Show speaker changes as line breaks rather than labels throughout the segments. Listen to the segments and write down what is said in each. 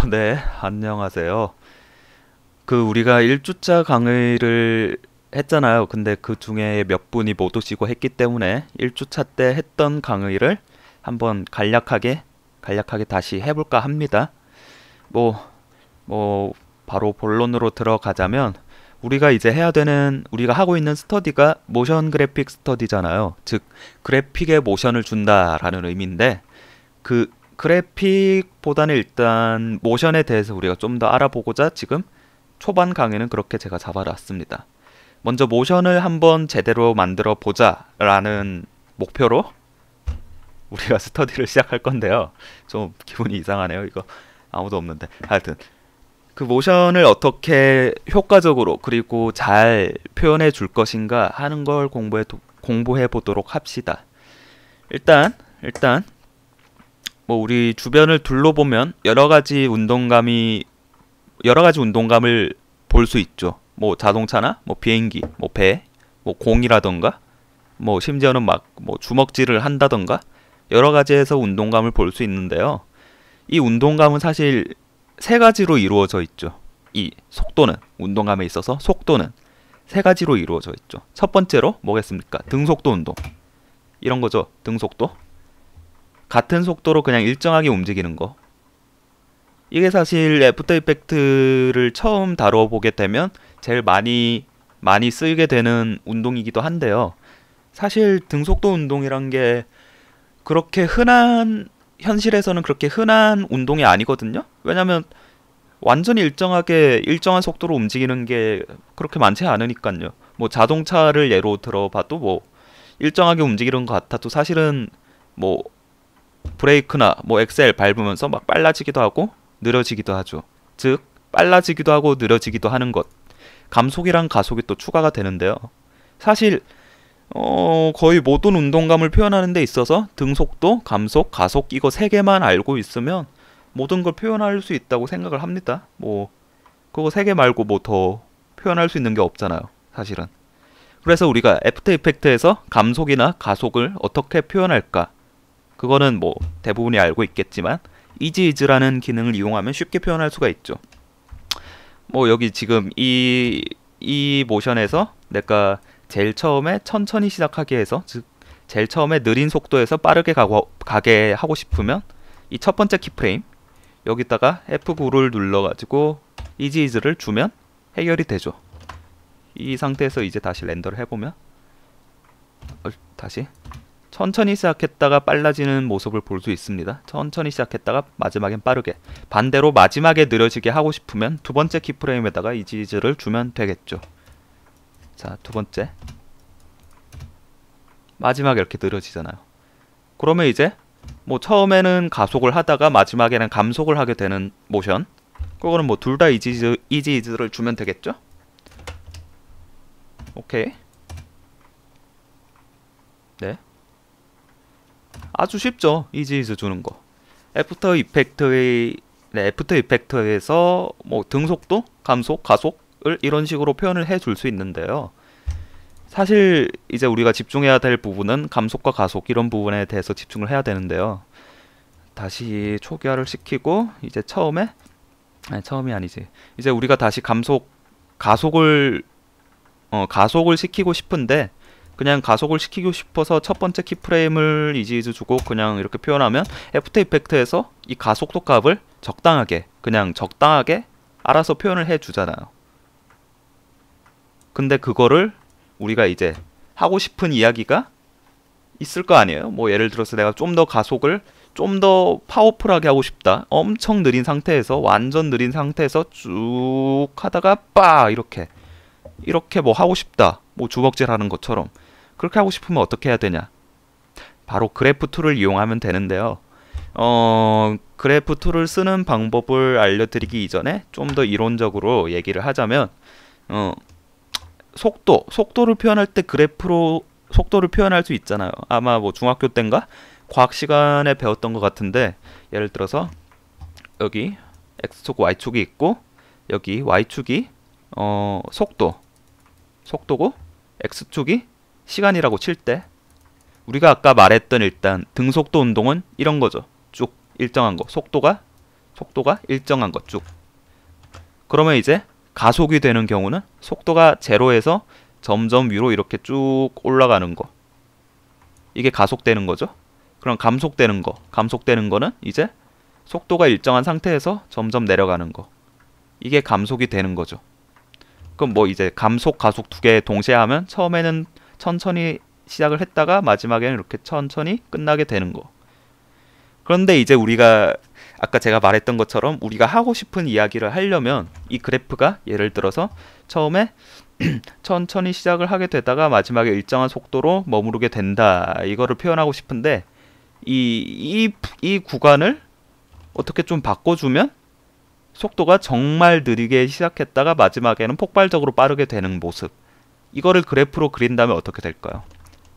네, 안녕하세요. 우리가 1주차 강의를 했잖아요. 근데 그 중에 몇 분이 못 오시고 했기 때문에 1주차 때 했던 강의를 한번 간략하게 다시 해볼까 합니다. 뭐, 뭐, 바로 본론으로 들어가자면, 우리가 하고 있는 스터디가 모션 그래픽 스터디잖아요. 즉, 그래픽에 모션을 준다라는 의미인데, 그 그래픽보다는 일단 모션에 대해서 우리가 좀 더 알아보고자 지금 초반 강의는 그렇게 제가 잡아놨습니다. 먼저 모션을 한번 제대로 만들어 보자라는 목표로 우리가 스터디를 시작할 건데요. 좀 기분이 이상하네요. 이거 아무도 없는데. 하여튼 그 모션을 어떻게 효과적으로 그리고 잘 표현해 줄 것인가 하는 걸 공부해 보도록 합시다. 일단 뭐 우리 주변을 둘러보면 여러 가지 운동감을 볼 수 있죠. 뭐 자동차나 뭐 비행기, 뭐 배, 뭐 공이라던가 뭐 심지어는 막 뭐 주먹질을 한다던가 여러 가지에서 운동감을 볼 수 있는데요. 이 운동감은 사실 세 가지로 이루어져 있죠. 이 속도는 운동감에 있어서 속도는 세 가지로 이루어져 있죠. 첫 번째로 뭐겠습니까? 등속도 운동. 이런 거죠. 등속도. 같은 속도로 그냥 일정하게 움직이는 거. 이게 사실 애프터 이펙트를 처음 다뤄보게 되면 제일 많이 쓰이게 되는 운동이기도 한데요. 사실 등속도 운동이란 게 그렇게 현실에서는 그렇게 흔한 운동이 아니거든요. 왜냐면 완전히 일정한 속도로 움직이는 게 그렇게 많지 않으니까요. 뭐 자동차를 예로 들어봐도 뭐 일정하게 움직이는 것 같아도 사실은 뭐 브레이크나 뭐 엑셀 밟으면서 막 빨라지기도 하고 느려지기도 하죠. 즉 빨라지기도 하고 느려지기도 하는 것. 감속이랑 가속이 또 추가가 되는데요. 사실 거의 모든 운동감을 표현하는 데 있어서 등속도, 감속, 가속 이거 세 개만 알고 있으면 모든 걸 표현할 수 있다고 생각을 합니다. 뭐 그거 세 개 말고 뭐 더 표현할 수 있는 게 없잖아요. 사실은. 그래서 우리가 애프터 이펙트에서 감속이나 가속을 어떻게 표현할까? 그거는 뭐 대부분이 알고 있겠지만 이지이즈라는 기능을 이용하면 쉽게 표현할 수가 있죠. 뭐 여기 지금 이 모션에서 내가 제일 처음에 천천히 시작하게 해서 즉 제일 처음에 느린 속도에서 빠르게 가게 하고 싶으면 이 첫 번째 키프레임 여기다가 F9를 눌러가지고 이지이즈를 주면 해결이 되죠. 이 상태에서 이제 다시 렌더를 해보면 다시 천천히 시작했다가 빨라지는 모습을 볼 수 있습니다. 천천히 시작했다가 마지막엔 빠르게. 반대로 마지막에 느려지게 하고 싶으면 두 번째 키프레임에다가 이지이즈를 주면 되겠죠. 자, 두 번째. 마지막에 이렇게 느려지잖아요. 그러면 이제 뭐 처음에는 가속을 하다가 마지막에는 감속을 하게 되는 모션. 그거는 뭐 둘 다 이지이즈를 주면 되겠죠? 오케이. 네. 아주 쉽죠. 이지이즈 주는 거. 애프터 이펙터에서 뭐 등속도, 감속, 가속을 이런 식으로 표현을 해줄 수 있는데요. 사실 이제 우리가 집중해야 될 부분은 감속과 가속 이런 부분에 대해서 집중을 해야 되는데요. 다시 초기화를 시키고 이제 처음이 아니지. 이제 우리가 다시 가속을 가속을 시키고 싶은데 그냥 가속을 시키고 싶어서 첫 번째 키프레임을 이지이즈 주고 그냥 이렇게 표현하면 애프터 이펙트에서 이 가속도 값을 그냥 적당하게 알아서 표현을 해 주잖아요. 근데 그거를 우리가 이제 하고 싶은 이야기가 있을 거 아니에요. 뭐 예를 들어서 내가 좀 더 가속을 좀 더 파워풀하게 하고 싶다. 엄청 느린 상태에서 완전 느린 상태에서 쭉 하다가 빠 이렇게 뭐 하고 싶다. 뭐 주먹질 하는 것처럼 그렇게 하고 싶으면 어떻게 해야 되냐? 바로 그래프 툴을 이용하면 되는데요. 그래프 툴을 쓰는 방법을 알려드리기 이전에 좀 더 이론적으로 얘기를 하자면 속도를 표현할 때 그래프로 속도를 표현할 수 있잖아요. 아마 뭐 중학교 때인가 과학 시간에 배웠던 것 같은데 예를 들어서 여기 x축, y축이 있고 여기 y축이 속도고 x축이 시간이라고 칠 때 우리가 아까 말했던 일단 등속도 운동은 이런 거죠. 쭉 일정한 거 속도가 속도가 일정한 것 쭉. 그러면 이제 가속이 되는 경우는 속도가 제로에서 점점 위로 이렇게 쭉 올라가는 거. 이게 가속되는 거죠. 그럼 감속되는 거는 이제 속도가 일정한 상태에서 점점 내려가는 거. 이게 감속이 되는 거죠. 그럼 뭐 이제 감속, 가속 두 개 동시에 하면 처음에는 천천히 시작을 했다가 마지막에는 이렇게 천천히 끝나게 되는 거. 그런데 이제 우리가 아까 제가 말했던 것처럼 우리가 하고 싶은 이야기를 하려면 이 그래프가 예를 들어서 처음에 천천히 시작을 하게 되다가 마지막에 일정한 속도로 머무르게 된다. 이거를 표현하고 싶은데 이 구간을 어떻게 좀 바꿔주면 속도가 정말 느리게 시작했다가 마지막에는 폭발적으로 빠르게 되는 모습. 이거를 그래프로 그린다면 어떻게 될까요?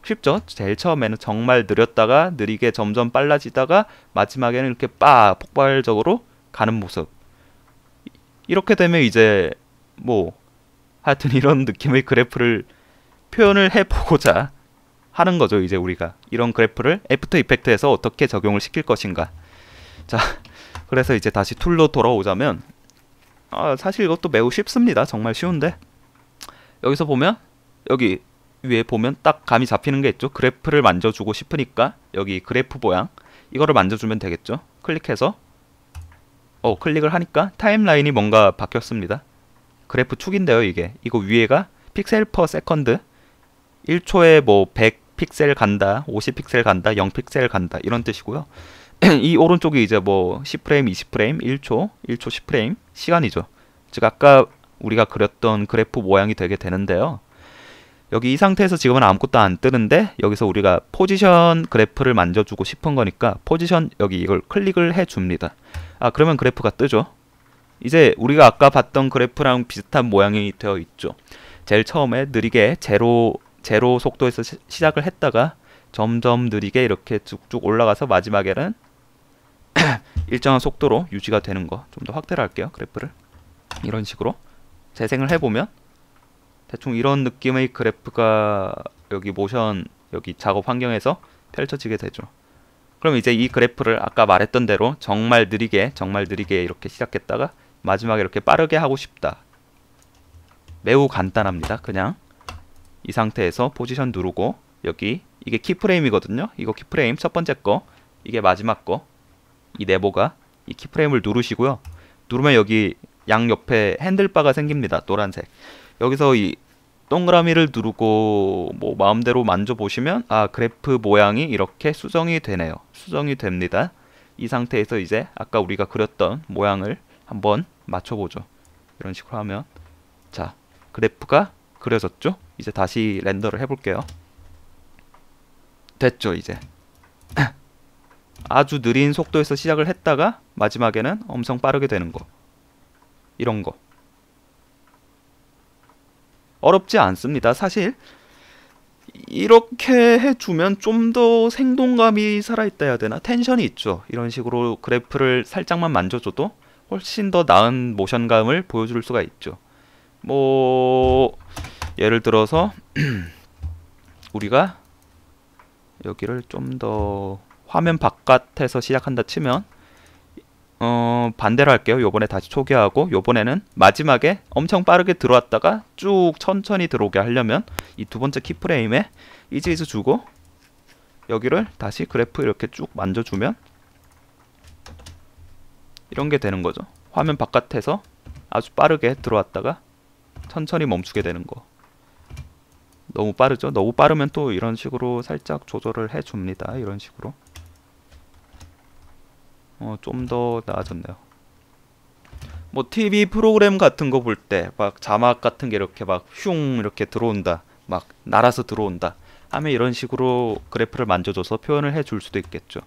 쉽죠? 제일 처음에는 정말 느렸다가 느리게 점점 빨라지다가 마지막에는 이렇게 폭발적으로 가는 모습. 이렇게 되면 이제 뭐 하여튼 이런 느낌의 그래프를 표현을 해보고자 하는 거죠. 이제 우리가 이런 그래프를 애프터 이펙트에서 어떻게 적용을 시킬 것인가. 자, 그래서 이제 다시 툴로 돌아오자면 사실 이것도 매우 쉽습니다. 정말 쉬운데 여기서 보면 여기 위에 보면 딱 감이 잡히는 게 있죠. 그래프를 만져주고 싶으니까 여기 그래프 모양 이거를 만져주면 되겠죠. 클릭해서 클릭을 하니까 타임라인이 뭔가 바뀌었습니다. 그래프 축인데요. 이거 위에가 픽셀 퍼 세컨드 1초에 뭐 100 픽셀 간다, 50 픽셀 간다, 0 픽셀 간다 이런 뜻이고요. 이 오른쪽이 이제 뭐 10프레임, 20프레임, 1초 10프레임 시간이죠. 즉 아까 우리가 그렸던 그래프 모양이 되게 되는데요. 여기 이 상태에서 지금은 아무것도 안 뜨는데 여기서 우리가 포지션 그래프를 만져주고 싶은 거니까 포지션 여기 이걸 클릭을 해줍니다. 그러면 그래프가 뜨죠. 이제 우리가 아까 봤던 그래프랑 비슷한 모양이 되어 있죠. 제일 처음에 느리게 제로 속도에서 시작을 했다가 점점 느리게 이렇게 쭉쭉 올라가서 마지막에는 일정한 속도로 유지가 되는 거. 좀 더 확대를 할게요. 그래프를 이런 식으로 재생을 해보면 대충 이런 느낌의 그래프가 여기 모션 여기 작업 환경에서 펼쳐지게 되죠. 그럼 이제 이 그래프를 아까 말했던 대로 정말 느리게 이렇게 시작했다가 마지막에 이렇게 빠르게 하고 싶다. 매우 간단합니다. 그냥 이 상태에서 포지션 누르고 여기 이게 키프레임이거든요. 이거 키프레임 첫 번째 거, 이게 마지막 거, 이 네모가 이 키프레임을 누르시고요. 누르면 여기 양옆에 핸들바가 생깁니다. 노란색. 여기서 이 동그라미를 누르고 뭐 마음대로 만져보시면 그래프 모양이 이렇게 수정이 되네요. 수정이 됩니다. 이 상태에서 이제 아까 우리가 그렸던 모양을 한번 맞춰보죠. 이런 식으로 하면 자, 그래프가 그려졌죠? 이제 다시 렌더를 해볼게요. 됐죠, 이제. 아주 느린 속도에서 시작을 했다가 마지막에는 엄청 빠르게 되는 거. 이런 거. 어렵지 않습니다. 사실 이렇게 해주면 좀 더 생동감이 살아있다 해야 되나? 텐션이 있죠. 이런 식으로 그래프를 살짝만 만져줘도 훨씬 더 나은 모션감을 보여줄 수가 있죠. 뭐 예를 들어서 우리가 여기를 좀 더 화면 바깥에서 시작한다 치면 반대로 할게요. 요번에 다시 초기화하고 요번에는 마지막에 엄청 빠르게 들어왔다가 쭉 천천히 들어오게 하려면 이 두 번째 키프레임에 이즈이즈 주고 여기를 다시 그래프 이렇게 쭉 만져주면 이런 게 되는 거죠. 화면 바깥에서 아주 빠르게 들어왔다가 천천히 멈추게 되는 거. 너무 빠르죠? 너무 빠르면 또 이런 식으로 살짝 조절을 해줍니다. 이런 식으로. 좀 더 나아졌네요. 뭐 TV 프로그램 같은 거 볼 때 막 자막 같은 게 이렇게 막 슝 이렇게 들어온다, 막 날아서 들어온다 하면 이런 식으로 그래프를 만져줘서 표현을 해줄 수도 있겠죠.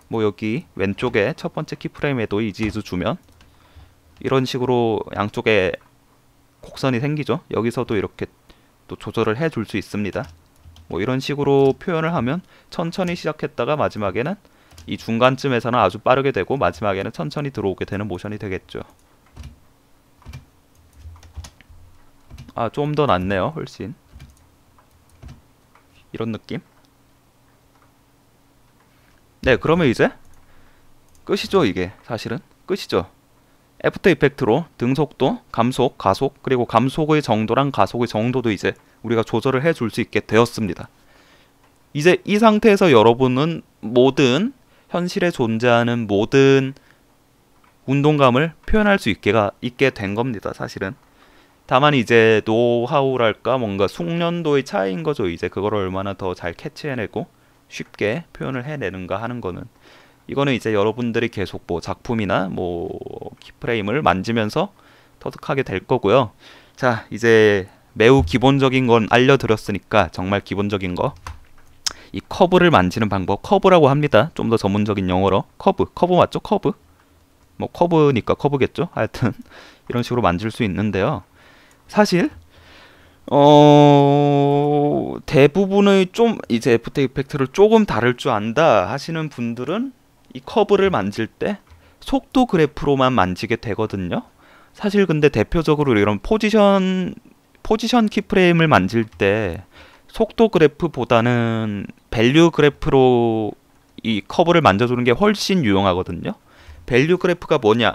뭐 여기 왼쪽에 첫 번째 키프레임에도 이지이즈 주면 이런 식으로 양쪽에 곡선이 생기죠. 여기서도 이렇게 또 조절을 해줄 수 있습니다. 뭐 이런 식으로 표현을 하면 천천히 시작했다가 마지막에는 이 중간쯤에서는 아주 빠르게 되고 마지막에는 천천히 들어오게 되는 모션이 되겠죠. 좀 더 낫네요. 훨씬. 이런 느낌? 네, 그러면 이제 끝이죠, 이게 사실은. 끝이죠. 애프터 이펙트로 등속도, 감속, 가속, 그리고 감속의 정도랑 가속의 정도도 이제 우리가 조절을 해줄 수 있게 되었습니다. 이제 이 상태에서 여러분은 모든 현실에 존재하는 모든 운동감을 표현할 수 있게 된 겁니다. 사실은. 다만 이제 노하우랄까 뭔가 숙련도의 차이인 거죠. 이제 그거를 얼마나 더 잘 캐치해내고 쉽게 표현을 해내는가 하는 거는. 이거는 이제 여러분들이 계속 뭐 작품이나 뭐 키프레임을 만지면서 터득하게 될 거고요. 자, 이제 매우 기본적인 건 알려드렸으니까 정말 기본적인 거. 이 커브를 만지는 방법, 커브라고 합니다. 좀 더 전문적인 용어로. 커브 맞죠? 커브? 뭐 커브니까 커브겠죠? 하여튼 이런 식으로 만질 수 있는데요. 사실 대부분의 좀 이제 애프터 이펙트를 조금 다룰 줄 안다 하시는 분들은 이 커브를 만질 때 속도 그래프로만 만지게 되거든요. 사실 근데 대표적으로 이런 포지션 키프레임을 만질 때 속도 그래프보다는 밸류 그래프로 이 커브를 만져주는 게 훨씬 유용하거든요. 밸류 그래프가 뭐냐?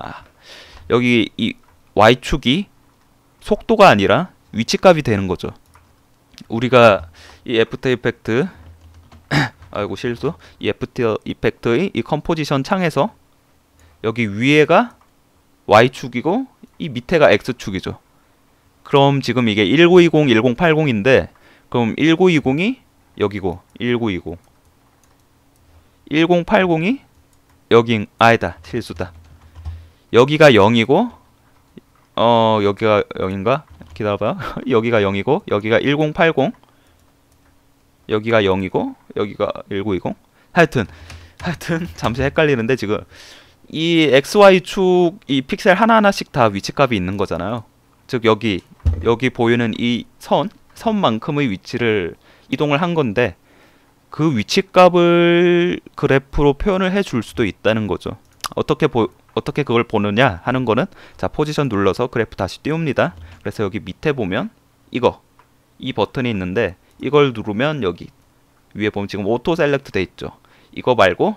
여기 이 Y축이 속도가 아니라 위치값이 되는 거죠. 우리가 이 애프터 이펙트 아이고 실수. 이 애프터 이펙트의 이 컴포지션 창에서 여기 위에가 Y축이고 이 밑에가 X축이죠. 그럼 지금 이게 1920, 1080인데 그럼 1920이 여기고 1920 1080이 여기 아니다. 실수다. 여기가 0이고 여기가 0인가? 기다려봐요. 여기가 0이고 여기가 1080 여기가 0이고 여기가 1920 하여튼 잠시 헷갈리는데 지금 이 XY축 이 픽셀 하나하나씩 다 위치값이 있는 거잖아요. 즉 여기 보이는 이 선만큼의 위치를 이동을 한 건데 그 위치값을 그래프로 표현을 해줄 수도 있다는 거죠. 어떻게 그걸 보느냐 하는 거는 자 포지션 눌러서 그래프 다시 띄웁니다. 그래서 여기 밑에 보면 이 버튼이 있는데 이걸 누르면 여기 위에 보면 지금 오토 셀렉트 돼 있죠. 이거 말고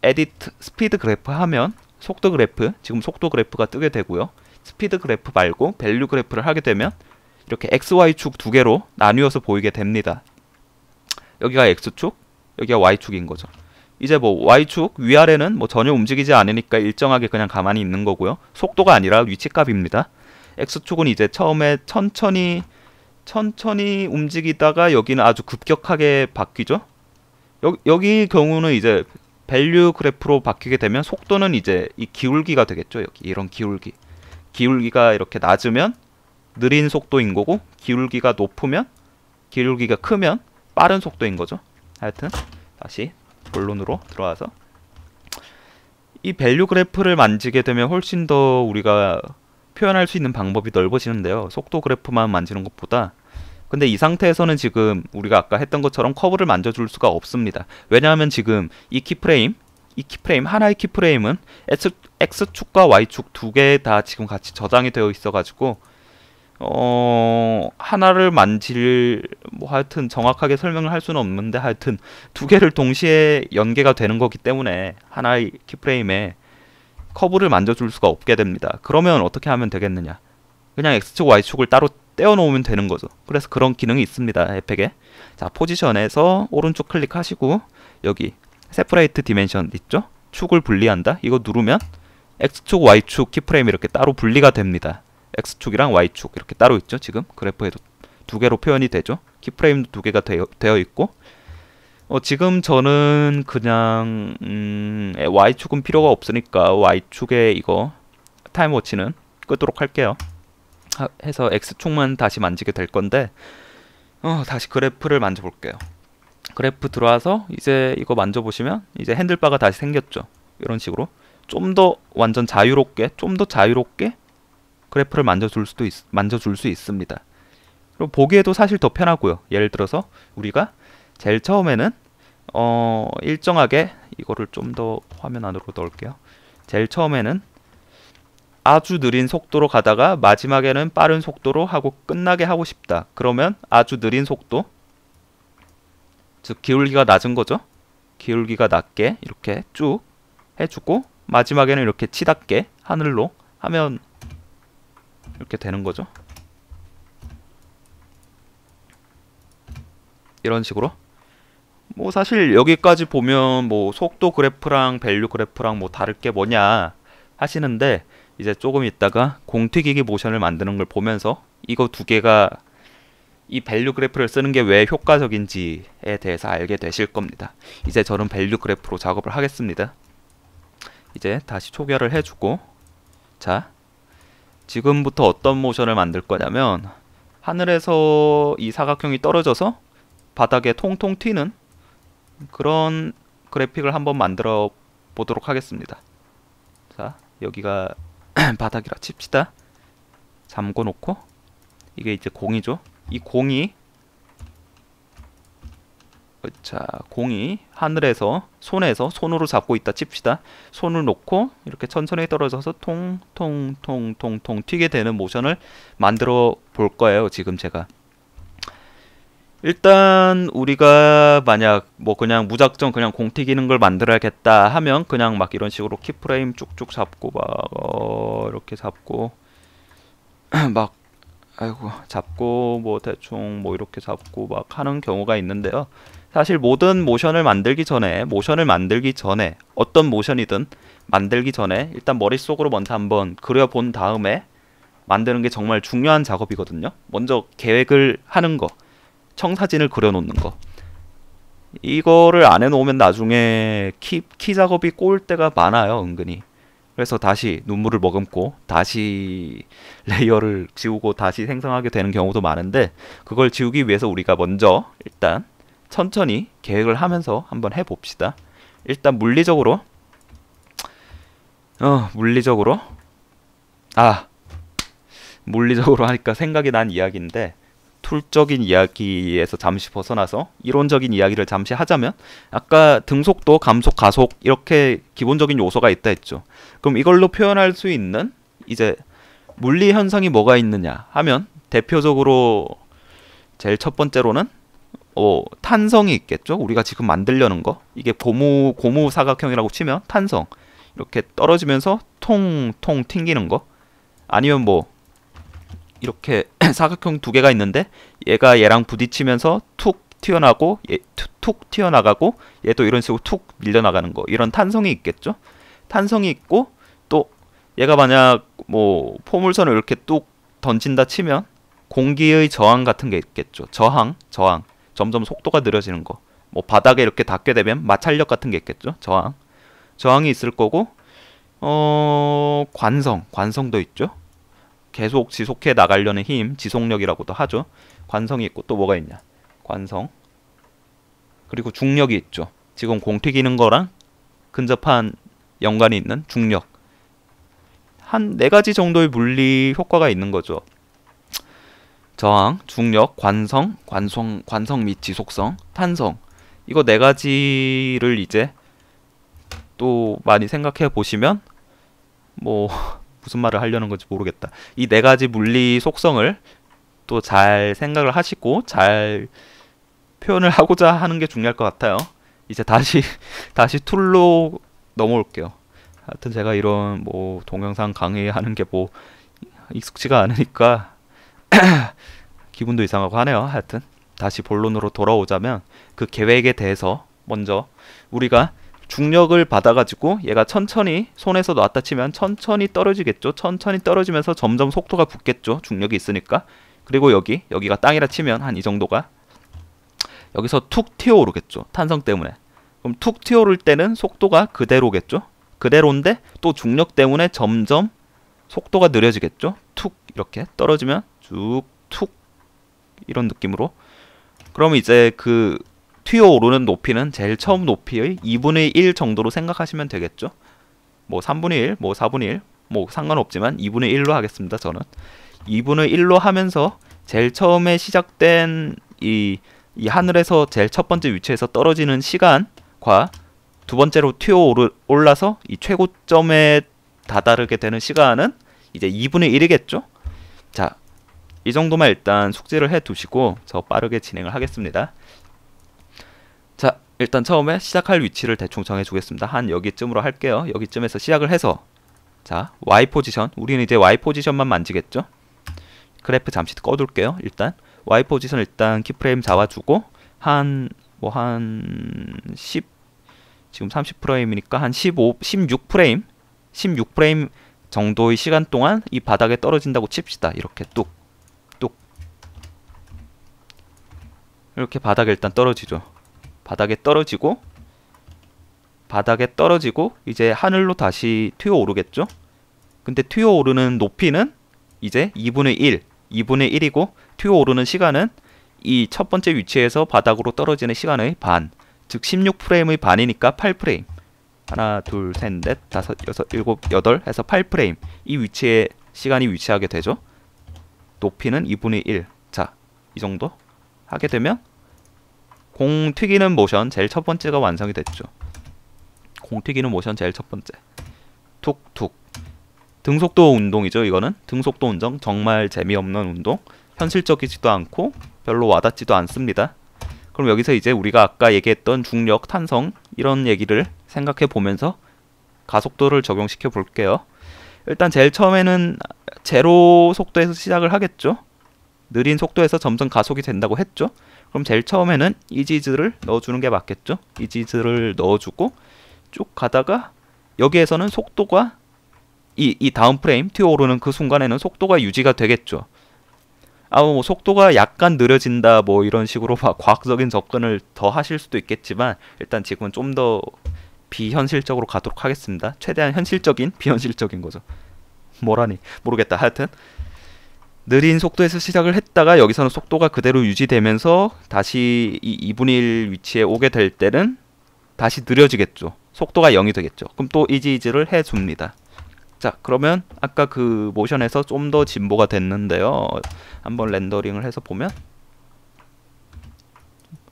에디트 스피드 그래프 하면 속도 그래프 지금 속도 그래프가 뜨게 되고요. 스피드 그래프 말고 밸류 그래프를 하게 되면 이렇게 XY축 두 개로 나뉘어서 보이게 됩니다. 여기가 X축 여기가 Y축인 거죠. 이제 뭐 Y축 위아래는 뭐 전혀 움직이지 않으니까 일정하게 그냥 가만히 있는 거고요. 속도가 아니라 위치값입니다. X축은 이제 처음에 천천히 움직이다가 여기는 아주 급격하게 바뀌죠. 여기 경우는 이제 밸류 그래프로 바뀌게 되면 속도는 이제 이 기울기가 되겠죠. 여기 이런 기울기가 이렇게 낮으면 느린 속도인 거고 기울기가 크면 빠른 속도인 거죠. 하여튼 다시 본론으로 들어와서 이 밸류 그래프를 만지게 되면 훨씬 더 우리가 표현할 수 있는 방법이 넓어지는데요. 속도 그래프만 만지는 것보다. 근데 이 상태에서는 지금 우리가 아까 했던 것처럼 커브를 만져줄 수가 없습니다. 왜냐하면 지금 이 키프레임 하나의 키프레임은 X축과 Y축 두 개 다 지금 같이 저장이 되어 있어가지고 하나를 뭐 하여튼 정확하게 설명을 할 수는 없는데 하여튼 두 개를 동시에 연계가 되는 거기 때문에 하나의 키프레임에 커브를 만져줄 수가 없게 됩니다. 그러면 어떻게 하면 되겠느냐? 그냥 X축, Y축을 따로 떼어놓으면 되는 거죠. 그래서 그런 기능이 있습니다. 에펙에. 자, 포지션에서 오른쪽 클릭하시고 여기 세퍼레이트 디멘션 있죠? 축을 분리한다. 이거 누르면 X축, Y축 키프레임이 이렇게 따로 분리가 됩니다. X축이랑 Y축 이렇게 따로 있죠. 지금 그래프에도 두 개로 표현이 되죠. 키프레임도 두 개가 되어 있고 지금 저는 그냥 Y축은 필요가 없으니까 Y축에 이거 타임워치는 끄도록 할게요. 해서 X축만 다시 만지게 될 건데 다시 그래프를 만져볼게요. 그래프 들어와서 이제 이거 만져보시면 이제 핸들바가 다시 생겼죠. 이런 식으로 좀 더 완전 자유롭게 그래프를 만져줄 수 있습니다. 그리고 보기에도 사실 더 편하고요. 예를 들어서 우리가 제일 처음에는 일정하게 이거를 좀 더 화면 안으로 넣을게요. 제일 처음에는 아주 느린 속도로 가다가 마지막에는 빠른 속도로 하고 끝나게 하고 싶다. 그러면 아주 느린 속도, 즉 기울기가 낮은 거죠. 기울기가 낮게 이렇게 쭉 해주고 마지막에는 이렇게 치닫게 하늘로 하면 이렇게 되는 거죠. 이런 식으로. 뭐 사실 여기까지 보면 뭐 속도 그래프랑 밸류 그래프랑 뭐 다를 게 뭐냐 하시는데, 이제 조금 있다가 공튀기기 모션을 만드는 걸 보면서 이거 두 개가 이 밸류 그래프를 쓰는 게 왜 효과적인지에 대해서 알게 되실 겁니다. 이제 저는 밸류 그래프로 작업을 하겠습니다. 이제 다시 초기화를 해주고, 자, 지금부터 어떤 모션을 만들 거냐면, 하늘에서 이 사각형이 떨어져서 바닥에 통통 튀는 그런 그래픽을 한번 만들어 보도록 하겠습니다. 자, 여기가 바닥이라 칩시다. 잠궈 놓고, 이게 이제 공이죠. 이 공이, 자, 공이 하늘에서 손으로 잡고 있다 칩시다. 손을 놓고 이렇게 천천히 떨어져서 통통통통통 튀게 되는 모션을 만들어 볼 거예요. 지금 제가 일단 우리가 만약 뭐 그냥 무작정 그냥 공 튀기는 걸 만들어야겠다 하면 그냥 막 이런 식으로 키프레임 쭉쭉 잡고 막 이렇게 잡고 막 아이고 잡고 뭐 대충 뭐 이렇게 잡고 막 하는 경우가 있는데요. 사실 모든 모션을 만들기 전에 어떤 모션이든 만들기 전에 일단 머릿속으로 먼저 한번 그려본 다음에 만드는 게 정말 중요한 작업이거든요. 먼저 계획을 하는 거, 청사진을 그려놓는 거, 이거를 안 해놓으면 나중에 키 작업이 꼬일 때가 많아요, 은근히. 그래서 다시 눈물을 머금고 다시 레이어를 지우고 다시 생성하게 되는 경우도 많은데, 그걸 지우기 위해서 우리가 먼저 일단 천천히 계획을 하면서 한번 해봅시다. 일단 물리적으로 하니까 생각이 난 이야기인데, 툴적인 이야기에서 잠시 벗어나서 이론적인 이야기를 잠시 하자면, 아까 등속도, 감속, 가속 이렇게 기본적인 요소가 있다 했죠. 그럼 이걸로 표현할 수 있는 이제 물리 현상이 뭐가 있느냐 하면, 대표적으로 제일 첫 번째로는 탄성이 있겠죠. 우리가 지금 만들려는 거, 이게 고무 사각형이라고 치면 탄성, 이렇게 떨어지면서 통통 튕기는 거, 아니면 뭐 이렇게 사각형 두 개가 있는데 얘가 얘랑 부딪히면서 툭 튀어나가고 툭 튀어나가고 얘도 이런 식으로 툭 밀려나가는 거, 이런 탄성이 있겠죠. 탄성이 있고, 또 얘가 만약 뭐 포물선을 이렇게 뚝 던진다 치면 공기의 저항 같은 게 있겠죠. 저항 점점 속도가 느려지는 거, 뭐 바닥에 이렇게 닿게 되면 마찰력 같은 게 있겠죠. 저항이 있을 거고, 관성도 있죠. 계속 지속해 나가려는 힘, 지속력이라고도 하죠. 관성이 있고, 또 뭐가 있냐, 관성, 그리고 중력이 있죠. 지금 공 튀기는 거랑 근접한 연관이 있는 중력, 한 4가지 정도의 물리 효과가 있는 거죠. 저항, 중력, 관성 및 지속성, 탄성, 이거 4가지를 이제 또 많이 생각해 보시면, 뭐 무슨 말을 하려는 건지 모르겠다. 이 4가지 물리 속성을 또 잘 생각을 하시고 잘 표현을 하고자 하는 게 중요할 것 같아요. 이제 다시 툴로 넘어올게요. 하여튼 제가 이런 뭐 동영상 강의하는 게 뭐 익숙지가 않으니까 기분도 이상하고 하네요. 하여튼 다시 본론으로 돌아오자면, 그 계획에 대해서 먼저 우리가 중력을 받아가지고 얘가 천천히 손에서 놨다 치면 천천히 떨어지겠죠. 천천히 떨어지면서 점점 속도가 붙겠죠. 중력이 있으니까. 그리고 여기가 땅이라 치면 한 이 정도가, 여기서 툭 튀어오르겠죠. 탄성 때문에. 그럼 툭 튀어오를 때는 속도가 그대로겠죠. 그대로인데 또 중력 때문에 점점 속도가 느려지겠죠. 툭 이렇게 떨어지면 쭉 툭 이런 느낌으로. 그럼 이제 그 튀어오르는 높이는 제일 처음 높이의 2분의 1 정도로 생각하시면 되겠죠. 뭐 3분의 1, 뭐 4분의 1, 뭐 상관없지만 2분의 1로 하겠습니다. 저는 2분의 1로 하면서 제일 처음에 시작된 이 하늘에서 제일 첫 번째 위치에서 떨어지는 시간과 두 번째로 튀어올라서 이 최고점에 다다르게 되는 시간은 이제 2분의 1이겠죠. 자, 이 정도만 일단 숙지를 해 두시고 저 빠르게 진행을 하겠습니다. 자, 일단 처음에 시작할 위치를 대충 정해주겠습니다. 한 여기쯤으로 할게요. 여기쯤에서 시작을 해서 자, Y 포지션. 우리는 이제 Y 포지션만 만지겠죠? 그래프 잠시 꺼둘게요. 일단 Y 포지션 일단 키프레임 잡아주고 한 10, 지금 30프레임이니까 한 16프레임 16프레임 정도의 시간 동안 이 바닥에 떨어진다고 칩시다. 이렇게 뚝 이렇게 바닥에 일단 떨어지죠. 바닥에 떨어지고 이제 하늘로 다시 튀어 오르겠죠. 근데 튀어 오르는 높이는 이제 2분의 1이고 튀어 오르는 시간은 이 첫 번째 위치에서 바닥으로 떨어지는 시간의 반, 즉 16프레임의 반이니까 8프레임. 하나, 둘, 셋, 넷, 다섯, 여섯, 일곱, 여덟 해서 8프레임. 이 위치에 시간이 위치하게 되죠. 높이는 2분의 1. 자, 이 정도 하게 되면 공 튀기는 모션 제일 첫 번째가 완성이 됐죠. 공 튀기는 모션 제일 첫 번째. 툭툭. 등속도 운동이죠. 이거는 등속도 운동. 정말 재미없는 운동. 현실적이지도 않고 별로 와닿지도 않습니다. 그럼 여기서 이제 우리가 아까 얘기했던 중력, 탄성 이런 얘기를 생각해 보면서 가속도를 적용시켜 볼게요. 일단 제일 처음에는 제로 속도에서 시작을 하겠죠. 느린 속도에서 점점 가속이 된다고 했죠. 그럼 제일 처음에는 이지즈를 넣어주는 게 맞겠죠. 이지즈를 넣어주고 쭉 가다가 여기에서는 속도가 이 다음 프레임 튀어오르는 그 순간에는 속도가 유지가 되겠죠. 뭐 속도가 약간 느려진다 뭐 이런 식으로 막 과학적인 접근을 더 하실 수도 있겠지만 일단 지금은 좀 더 비현실적으로 가도록 하겠습니다. 최대한 현실적인 비현실적인 거죠. 뭐라니 모르겠다. 하여튼 느린 속도에서 시작을 했다가 여기서는 속도가 그대로 유지되면서 다시 이 2분의 1 위치에 오게 될 때는 다시 느려지겠죠. 속도가 0이 되겠죠. 그럼 또 이지를 해줍니다. 자, 그러면 아까 그 모션에서 좀 더 진보가 됐는데요. 한번 렌더링을 해서 보면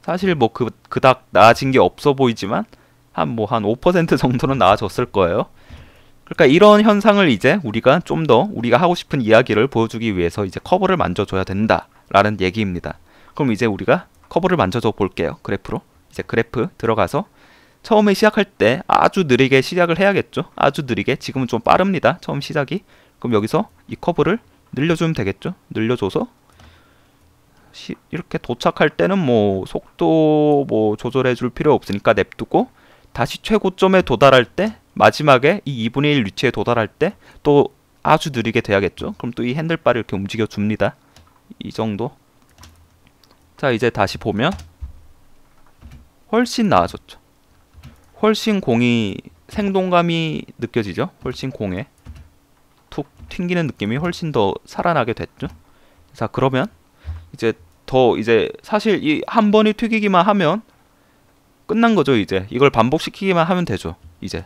사실 뭐 그닥 나아진 게 없어 보이지만 한 5% 정도는 나아졌을 거예요. 그러니까 이런 현상을 이제 우리가 좀 더 우리가 하고 싶은 이야기를 보여주기 위해서 이제 커브를 만져줘야 된다라는 얘기입니다. 그럼 이제 우리가 커브를 만져줘 볼게요. 그래프로. 이제 그래프 들어가서 처음에 시작할 때 아주 느리게 시작을 해야겠죠. 아주 느리게. 지금은 좀 빠릅니다. 처음 시작이. 그럼 여기서 이 커브를 늘려주면 되겠죠. 늘려줘서 이렇게 도착할 때는 뭐 속도 뭐 조절해 줄 필요 없으니까 냅두고 다시 최고점에 도달할 때 마지막에 이 2분의 1 위치에 도달할 때 또 아주 느리게 돼야겠죠. 그럼 또 이 핸들바를 이렇게 움직여 줍니다. 이 정도. 자, 이제 다시 보면 훨씬 나아졌죠. 훨씬 공이 생동감이 느껴지죠. 훨씬 공에 툭 튕기는 느낌이 훨씬 더 살아나게 됐죠. 자, 그러면 이제 사실 이 한 번이 튀기기만 하면 끝난 거죠. 이제 이걸 반복시키기만 하면 되죠. 이제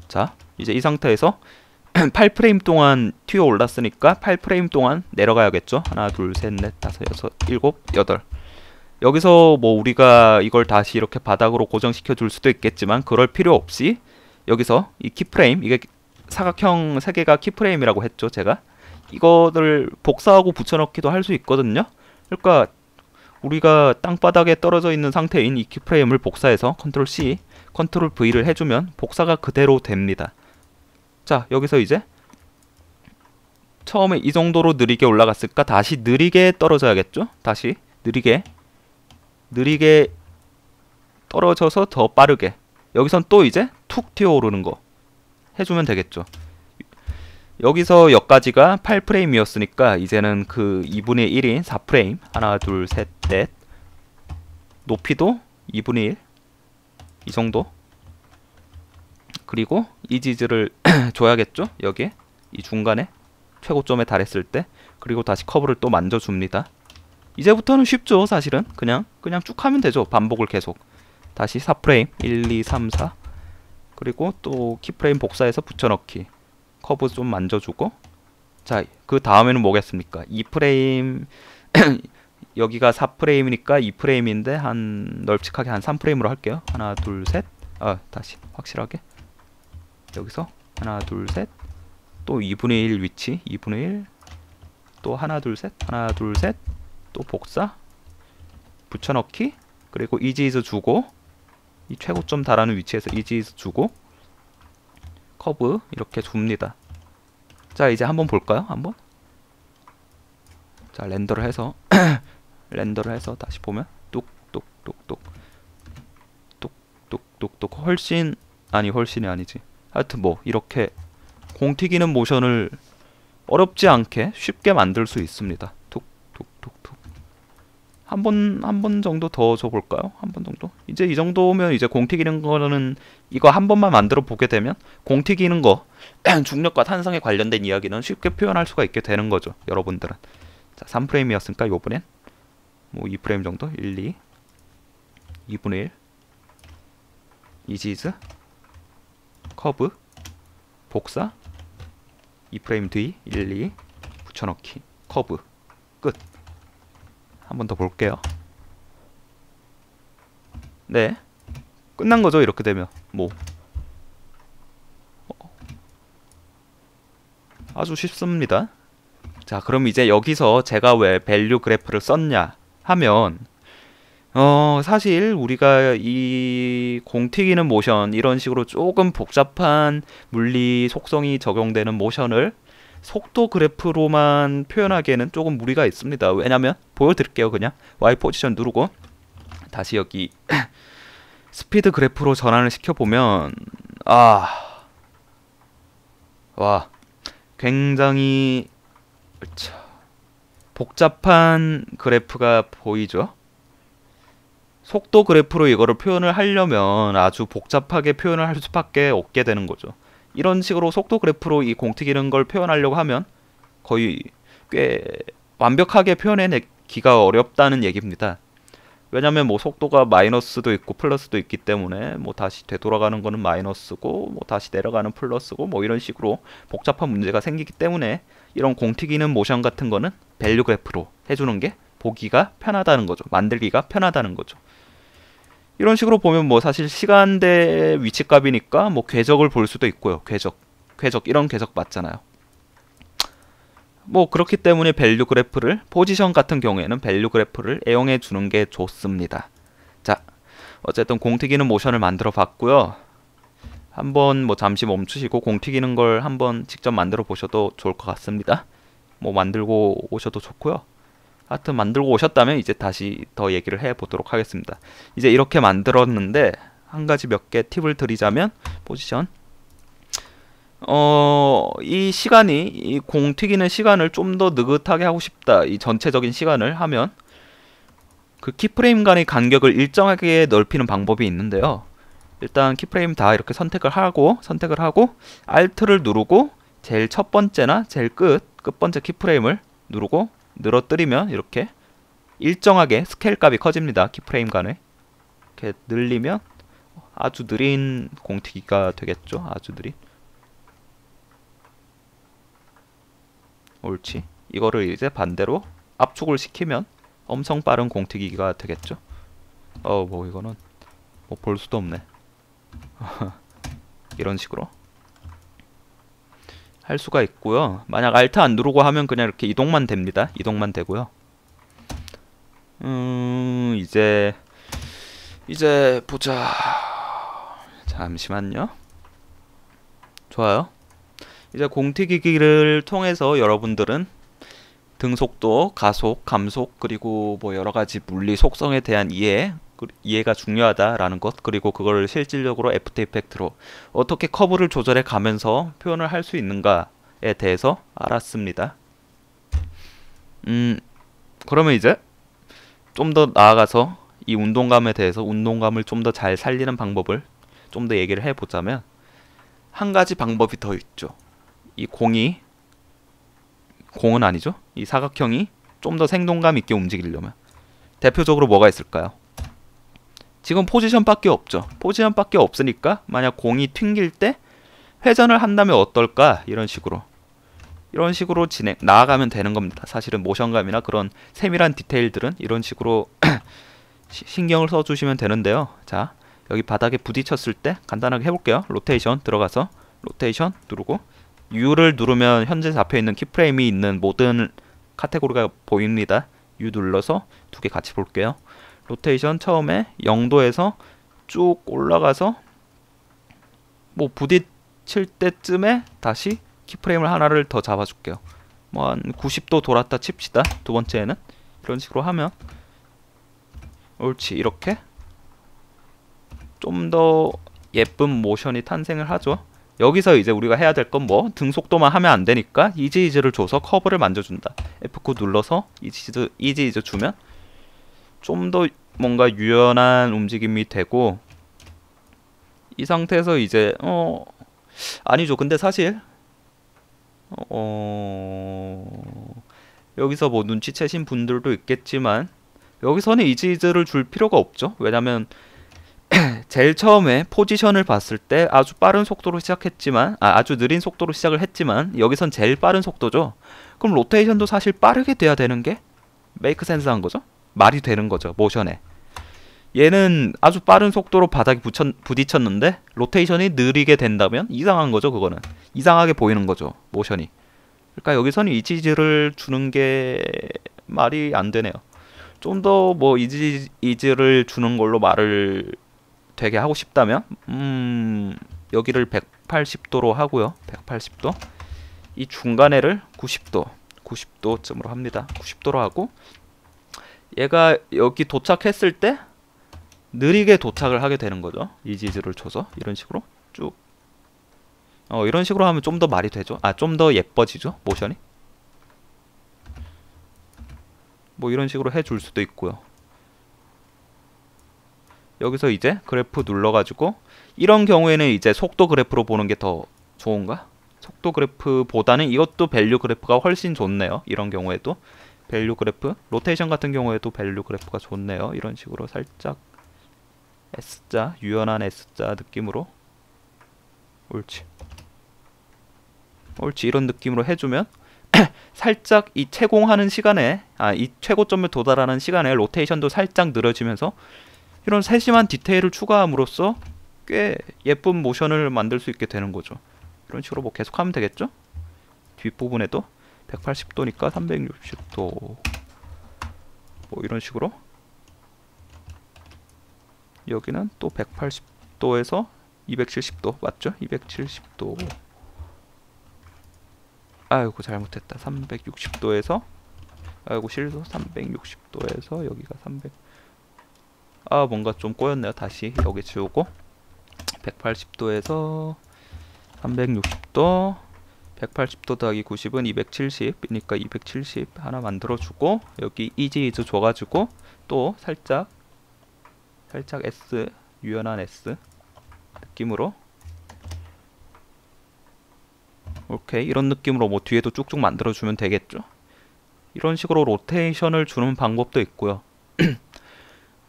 자, 이제 이 상태에서 8프레임 동안 튀어 올랐으니까 8프레임 동안 내려가야겠죠. 하나, 둘, 셋, 넷, 다섯, 여섯, 일곱, 여덟. 여기서 뭐 우리가 이걸 다시 이렇게 바닥으로 고정시켜 줄 수도 있겠지만 그럴 필요 없이 여기서 이 키프레임, 이게 사각형 3개가 키프레임이라고 했죠. 제가 이거를 복사하고 붙여넣기도 할 수 있거든요. 그러니까 우리가 땅바닥에 떨어져 있는 상태인 이 키프레임을 복사해서 컨트롤 C, 컨트롤 V를 해주면 복사가 그대로 됩니다. 자, 여기서 이제 처음에 이 정도로 느리게 올라갔을까 다시 느리게 떨어져야겠죠. 다시 느리게 떨어져서 더 빠르게. 여기선 또 이제 툭 튀어오르는 거 해주면 되겠죠. 여기서 여기까지가 8프레임이었으니까 이제는 그 2분의 1인 4프레임. 하나, 둘, 셋, 넷. 높이도 2분의 1. 이 정도. 그리고 이지즈를 줘야겠죠. 여기에 이 중간에 최고점에 달했을 때. 그리고 다시 커브를 또 만져줍니다. 이제부터는 쉽죠. 사실은 그냥 쭉 하면 되죠. 반복을 계속. 다시 4프레임 1, 2, 3, 4. 그리고 또 키프레임 복사해서 붙여넣기. 커브 좀 만져주고. 자, 그 다음에는 뭐겠습니까? 2프레임 여기가 4프레임이니까 2프레임인데 한 널찍하게 한 3프레임으로 할게요. 하나, 둘, 셋. 다시 확실하게. 여기서 하나, 둘, 셋. 또 2분의 1 위치. 2분의 1. 또 하나, 둘, 셋. 하나, 둘, 셋. 또 복사. 붙여넣기. 그리고 이지이즈 주고 이 최고점 달하는 위치에서 이지이즈 주고 커브 이렇게 줍니다. 자, 이제 한번 볼까요? 한번. 자, 렌더를 해서 렌더를 해서 다시 보면 뚝뚝뚝뚝 뚝뚝뚝뚝 훨씬이 아니지. 하여튼 뭐 이렇게 공 튀기는 모션을 어렵지 않게 쉽게 만들 수 있습니다. 툭툭툭툭. 한 번 정도 더 줘볼까요? 한 번 정도? 이제 이 정도면 이제 공 튀기는 거는 이거 한 번만 만들어 보게 되면 공 튀기는 거 중력과 탄성에 관련된 이야기는 쉽게 표현할 수가 있게 되는 거죠. 여러분들은. 자, 3프레임이었으니까 요번엔 뭐 2프레임 정도? 1, 2 2분의 1 이지즈 커브 복사 2프레임 뒤 1, 2 붙여넣기 커브 끝. 한 번 더 볼게요. 네, 끝난 거죠. 이렇게 되면 뭐 아주 쉽습니다. 자, 그럼 이제 여기서 제가 왜 밸류 그래프를 썼냐 하면 사실 우리가 이 공 튀기는 모션 이런 식으로 조금 복잡한 물리 속성이 적용되는 모션을 속도 그래프로만 표현하기에는 조금 무리가 있습니다. 왜냐면 보여드릴게요. 그냥 Y 포지션 누르고 다시 여기 스피드 그래프로 전환을 시켜보면 와, 굉장히 복잡한 그래프가 보이죠? 속도 그래프로 이거를 표현을 하려면 아주 복잡하게 표현을 할 수밖에 없게 되는 거죠. 이런 식으로 속도 그래프로 이 공 튀기는 걸 표현하려고 하면 거의 꽤 완벽하게 표현해내기가 어렵다는 얘기입니다. 왜냐면 뭐 속도가 마이너스도 있고 플러스도 있기 때문에 뭐 다시 되돌아가는 거는 마이너스고 뭐 다시 내려가는 플러스고 뭐 이런 식으로 복잡한 문제가 생기기 때문에 이런 공 튀기는 모션 같은 거는 밸류 그래프로 해주는 게 보기가 편하다는 거죠. 만들기가 편하다는 거죠. 이런 식으로 보면 뭐 사실 시간대 위치값이니까 뭐 궤적을 볼 수도 있고요. 궤적 이런 궤적 맞잖아요. 뭐 그렇기 때문에 밸류 그래프를 포지션 같은 경우에는 밸류 그래프를 애용해 주는 게 좋습니다. 자, 어쨌든 공 튀기는 모션을 만들어 봤고요. 한번 뭐 잠시 멈추시고 공 튀기는 걸 한번 직접 만들어 보셔도 좋을 것 같습니다. 뭐 만들고 오셔도 좋고요. 하여튼 만들고 오셨다면 이제 다시 더 얘기를 해 보도록 하겠습니다. 이제 이렇게 만들었는데 한 가지 몇 개 팁을 드리자면 포지션 이 시간이 이 공 튀기는 시간을 좀 더 느긋하게 하고 싶다. 이 전체적인 시간을 하면 그 키프레임 간의 간격을 일정하게 넓히는 방법이 있는데요. 일단 키프레임 다 이렇게 선택을 하고 Alt를 누르고 제일 첫 번째나 제일 끝번째 키프레임을 누르고 늘어뜨리면 이렇게 일정하게 스케일 값이 커집니다. 키프레임 간에 이렇게 늘리면 아주 느린 공튀기가 되겠죠. 아주 느린. 옳지. 이거를 이제 반대로 압축을 시키면 엄청 빠른 공튀기가 되겠죠. 뭐 이거는 뭐 볼 수도 없네. 이런 식으로 할 수가 있고요. 만약 Alt 안 누르고 하면 그냥 이렇게 이동만 됩니다. 이동만 되고요. 이제 보자. 잠시만요. 좋아요. 이제 공튀기기를 통해서 여러분들은 등속도, 가속, 감속, 그리고 뭐 여러가지 물리 속성에 대한 이해가 중요하다라는 것, 그리고 그걸 실질적으로 애프터 이펙트로 어떻게 커브를 조절해 가면서 표현을 할 수 있는가에 대해서 알았습니다. 그러면 이제 좀 더 나아가서 이 운동감에 대해서 운동감을 좀 더 잘 살리는 방법을 좀 더 얘기를 해보자면 한 가지 방법이 더 있죠. 이 공은 아니죠. 이 사각형이 좀 더 생동감 있게 움직이려면 대표적으로 뭐가 있을까요? 지금 포지션밖에 없죠. 포지션밖에 없으니까 만약 공이 튕길 때 회전을 한다면 어떨까? 이런 식으로 나아가면 되는 겁니다. 사실은 모션감이나 그런 세밀한 디테일들은 이런 식으로 신경을 써주시면 되는데요. 자, 여기 바닥에 부딪혔을 때 간단하게 해볼게요. 로테이션 들어가서 로테이션 누르고 U를 누르면 현재 잡혀있는 키프레임이 있는 모든 카테고리가 보입니다. U 눌러서 두 개 같이 볼게요. 로테이션 처음에 0도에서 쭉 올라가서 뭐 부딪힐 때쯤에 다시 키프레임을 하나를 더 잡아줄게요. 뭐 한 90도 돌았다 칩시다. 두 번째는 이런 식으로 하면 옳지. 이렇게 좀 더 예쁜 모션이 탄생을 하죠. 여기서 이제 우리가 해야 될 건 뭐 등 속도만 하면 안 되니까 이지이즈를 줘서 커브를 만져준다. F9 눌러서 이지이즈 주면 좀 더 뭔가 유연한 움직임이 되고, 이 상태에서 이제 아니죠. 근데 사실 여기서 뭐 눈치채신 분들도 있겠지만 여기서는 이지이즈를 줄 필요가 없죠. 왜냐면 제일 처음에 포지션을 봤을 때 아주 빠른 속도로 시작했지만 아주 느린 속도로 시작을 했지만 여기선 제일 빠른 속도죠. 그럼 로테이션도 사실 빠르게 돼야 되는 게 메이크 센스한 거죠. 말이 되는 거죠. 모션에 얘는 아주 빠른 속도로 바닥에 부딪혔는데 로테이션이 느리게 된다면 이상한 거죠. 그거는 이상하게 보이는 거죠. 모션이. 그러니까 여기서는 이지이즈를 주는 게 말이 안 되네요. 좀 더 뭐 이지이즈를 주는 걸로 말을 되게 하고 싶다면 여기를 180도로 하고요. 180도. 이 중간에를 90도쯤으로 합니다. 90도로 하고 얘가 여기 도착했을 때 느리게 도착을 하게 되는 거죠. 이지이즈를 줘서 이런 식으로 쭉 이런 식으로 하면 좀 더 말이 되죠. 좀 더 예뻐지죠. 모션이. 뭐 이런 식으로 해줄 수도 있고요. 여기서 이제 그래프 눌러가지고 이런 경우에는 이제 속도 그래프로 보는 게 더 좋은가? 속도 그래프보다는 이것도 밸류 그래프가 훨씬 좋네요. 이런 경우에도 밸류 그래프, 로테이션 같은 경우에도 밸류 그래프가 좋네요. 이런 식으로 살짝 S자, 유연한 S자 느낌으로 옳지. 이런 느낌으로 해주면 살짝 이 채공하는 시간에 이 최고점을 도달하는 시간에 로테이션도 살짝 느려지면서 이런 세심한 디테일을 추가함으로써 꽤 예쁜 모션을 만들 수 있게 되는 거죠. 이런 식으로 뭐 계속 하면 되겠죠? 뒷부분에도 180도니까 360도 뭐 이런 식으로 여기는 또 180도에서 270도 맞죠? 270도 아이고 잘못했다. 360도에서 아이고 실수 360도에서 여기가 300 뭔가 좀 꼬였네요. 다시 여기 지우고 180도에서 360도 180도 더하기 90은 270이니까 270 하나 만들어주고 여기 이지이즈 줘가지고 또 살짝 S 유연한 S 느낌으로 오케이. 이런 느낌으로 뭐 뒤에도 쭉쭉 만들어주면 되겠죠. 이런 식으로 로테이션을 주는 방법도 있고요.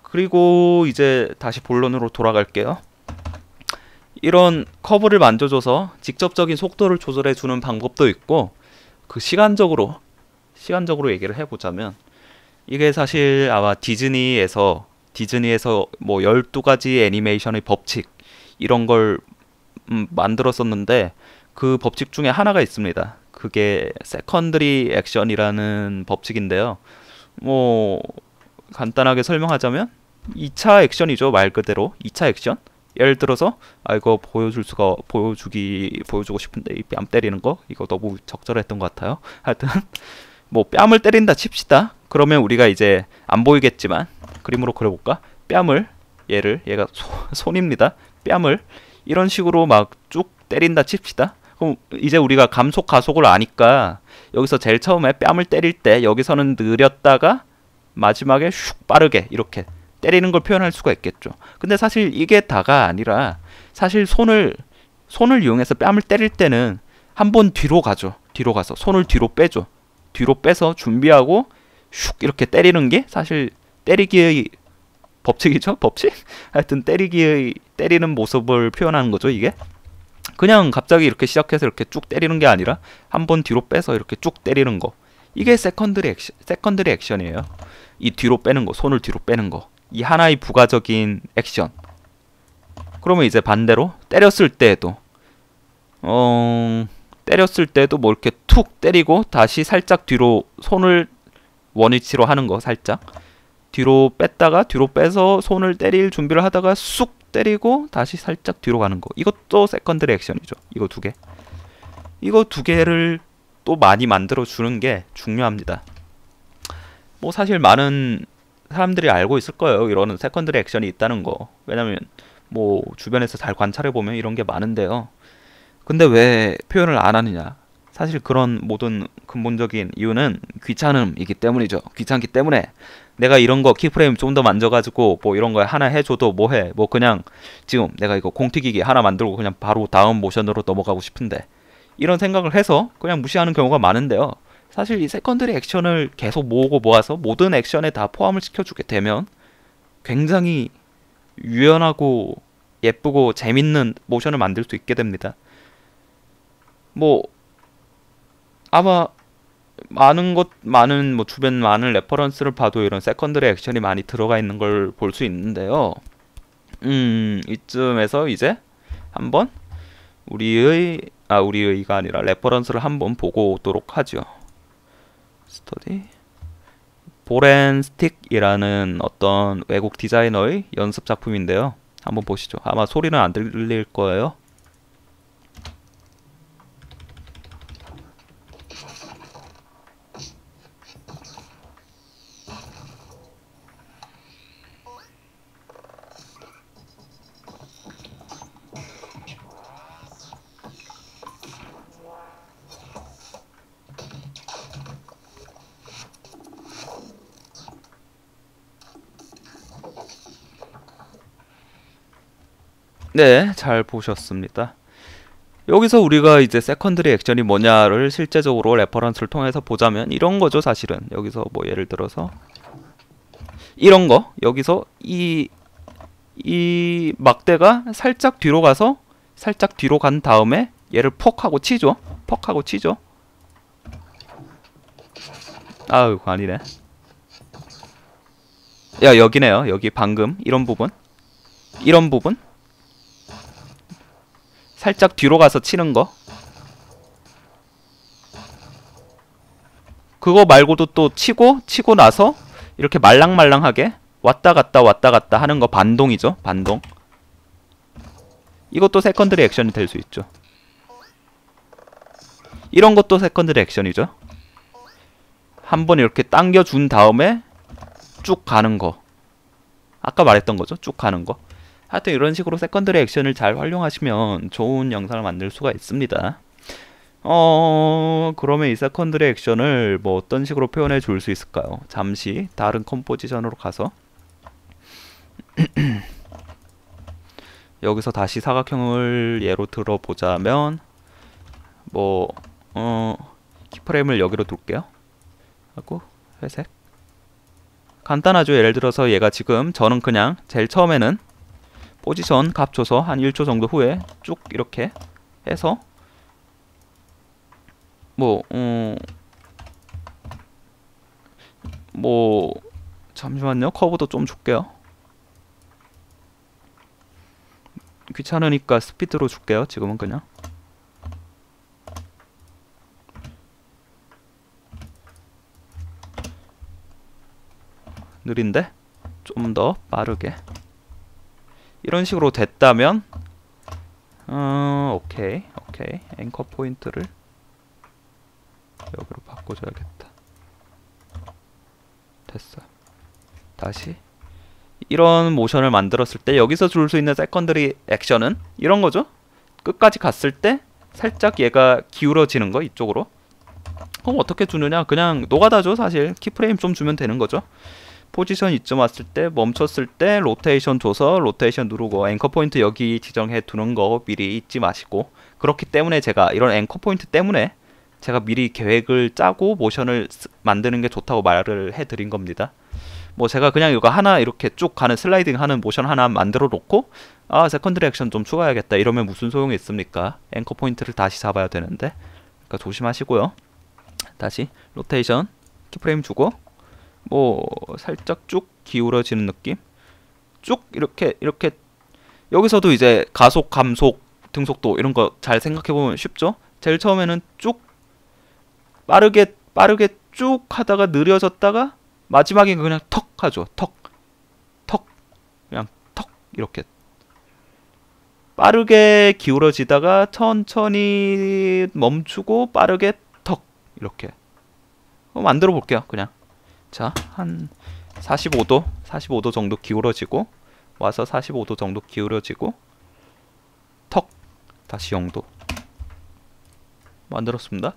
그리고 이제 다시 본론으로 돌아갈게요. 이런 커브를 만져줘서 직접적인 속도를 조절해주는 방법도 있고, 그 시간적으로 얘기를 해보자면 이게 사실 아마 디즈니에서 뭐 12가지 애니메이션의 법칙 이런 걸 만들었었는데 그 법칙 중에 하나가 있습니다. 그게 세컨드리 액션이라는 법칙인데요. 뭐 간단하게 설명하자면 2차 액션이죠. 말 그대로 2차 액션. 예를 들어서 이거 보여주고 싶은데 이 뺨 때리는 거 이거 너무 적절했던 것 같아요. 하여튼 뭐 뺨을 때린다 칩시다. 그러면 우리가 이제 안 보이겠지만 그림으로 그려볼까? 얘가 손입니다. 뺨을 이런 식으로 막 쭉 때린다 칩시다. 그럼 이제 우리가 감속 가속을 아니까 여기서 제일 처음에 뺨을 때릴 때 여기서는 느렸다가 마지막에 슉 빠르게 이렇게 때리는 걸 표현할 수가 있겠죠. 근데 사실 이게 다가 아니라 사실 손을 이용해서 뺨을 때릴 때는 한 번 뒤로 가죠. 뒤로 가서 손을 뒤로 빼죠. 뒤로 빼서 준비하고 슉 이렇게 때리는 게 사실 때리기의 법칙이죠. 법칙? 하여튼 때리는 모습을 표현하는 거죠. 이게 그냥 갑자기 이렇게 시작해서 이렇게 쭉 때리는 게 아니라 한 번 뒤로 빼서 이렇게 쭉 때리는 거. 이게 세컨드리 액션이에요. 이 뒤로 빼는 거, 손을 뒤로 빼는 거. 이 하나의 부가적인 액션. 그러면 이제 반대로 때렸을 때에도 뭐 이렇게 툭 때리고 다시 살짝 뒤로 손을 원위치로 하는 거 살짝 뒤로 뺐다가 뒤로 빼서 손을 때릴 준비를 하다가 쑥 때리고 다시 살짝 뒤로 가는 거. 이것도 세컨드리 액션이죠. 이거 두 개. 이거 두 개를 또 많이 만들어 주는 게 중요합니다. 뭐 사실 많은 사람들이 알고 있을 거예요. 이런 세컨드리 액션이 있다는 거. 왜냐면 뭐 주변에서 잘 관찰해 보면 이런 게 많은데요. 근데 왜 표현을 안 하느냐? 사실 그런 모든 근본적인 이유는 귀찮음이기 때문이죠. 귀찮기 때문에 내가 이런 거 키프레임 좀 더 만져가지고 뭐 이런 거 하나 해줘도 뭐해. 뭐 그냥 지금 내가 이거 공튀기기 하나 만들고 그냥 바로 다음 모션으로 넘어가고 싶은데 이런 생각을 해서 그냥 무시하는 경우가 많은데요. 사실 이 세컨드리 액션을 계속 모으고 모아서 모든 액션에 다 포함을 시켜주게 되면 굉장히 유연하고 예쁘고 재밌는 모션을 만들 수 있게 됩니다. 뭐 아마 많은 뭐 주변 많은 레퍼런스를 봐도 이런 세컨드리 액션이 많이 들어가 있는 걸 볼 수 있는데요. 이쯤에서 이제 한번 우리의가 아니라 레퍼런스를 한번 보고 오도록 하죠. 스터디 보렌스틱이라는 어떤 외국 디자이너의 연습 작품인데요. 한번 보시죠. 아마 소리는 안 들릴 거예요. 네, 잘 보셨습니다. 여기서 우리가 이제 세컨드리 액션이 뭐냐를 실제적으로 레퍼런스를 통해서 보자면 이런 거죠, 사실은. 여기서 뭐 예를 들어서 이런 거, 여기서 이 막대가 살짝 뒤로 가서 살짝 뒤로 간 다음에 얘를 퍽 하고 치죠. 퍽 하고 치죠. 아유, 아니네. 야, 여기네요. 여기 방금 이런 부분 살짝 뒤로 가서 치는 거. 그거 말고도 또 치고 나서 이렇게 말랑말랑하게 왔다 갔다 하는 거 반동이죠. 반동. 이것도 세컨드리 액션이 될 수 있죠. 이런 것도 세컨드리 액션이죠. 한번 이렇게 당겨준 다음에 쭉 가는 거. 아까 말했던 거죠. 쭉 가는 거. 하여튼 이런 식으로 세컨드리 액션을 잘 활용하시면 좋은 영상을 만들 수가 있습니다. 그러면 이 세컨드리 액션을 뭐 어떤 식으로 표현해 줄 수 있을까요? 잠시 다른 컴포지션으로 가서 여기서 다시 사각형을 예로 들어보자면 뭐 키프레임을 여기로 둘게요. 하고 회색. 간단하죠. 예를 들어서 얘가 지금 저는 그냥 제일 처음에는 포지션 값 줘서 한 1초 정도 후에 쭉 이렇게 해서 뭐 잠시만요. 커브도 좀 줄게요. 귀찮으니까 스피드로 줄게요. 지금은 그냥 느린데 좀 더 빠르게 이런 식으로 됐다면 오케이 앵커 포인트를 여기로 바꿔줘야겠다. 됐어. 다시 이런 모션을 만들었을 때 여기서 줄 수 있는 세컨드리 액션은 이런 거죠. 끝까지 갔을 때 살짝 얘가 기울어지는 거 이쪽으로. 그럼 어떻게 주느냐? 그냥 노가다죠. 사실 키프레임 좀 주면 되는 거죠. 포지션 이쯤 왔을 때 멈췄을 때 로테이션 줘서 로테이션 누르고 앵커 포인트 여기 지정해 두는 거 미리 잊지 마시고, 그렇기 때문에 제가 이런 앵커 포인트 때문에 제가 미리 계획을 짜고 모션을 만드는 게 좋다고 말을 해드린 겁니다. 뭐 제가 그냥 이거 하나 이렇게 쭉 가는 슬라이딩 하는 모션 하나 만들어 놓고 세컨드리 액션 좀 추가해야겠다 이러면 무슨 소용이 있습니까? 앵커 포인트를 다시 잡아야 되는데. 그러니까 조심하시고요. 다시 로테이션 키프레임 주고 뭐 살짝 쭉 기울어지는 느낌, 쭉 이렇게 여기서도 이제 가속, 감속, 등속도 이런 거 잘 생각해보면 쉽죠? 제일 처음에는 쭉 빠르게 쭉 하다가 느려졌다가 마지막에 그냥 턱 하죠. 턱, 턱, 그냥 턱 이렇게 빠르게 기울어지다가 천천히 멈추고 빠르게 턱 이렇게 만들어 볼게요. 그냥 자, 한 45도 정도 기울어지고 와서 45도 정도 기울어지고 턱 다시 0도 만들었습니다.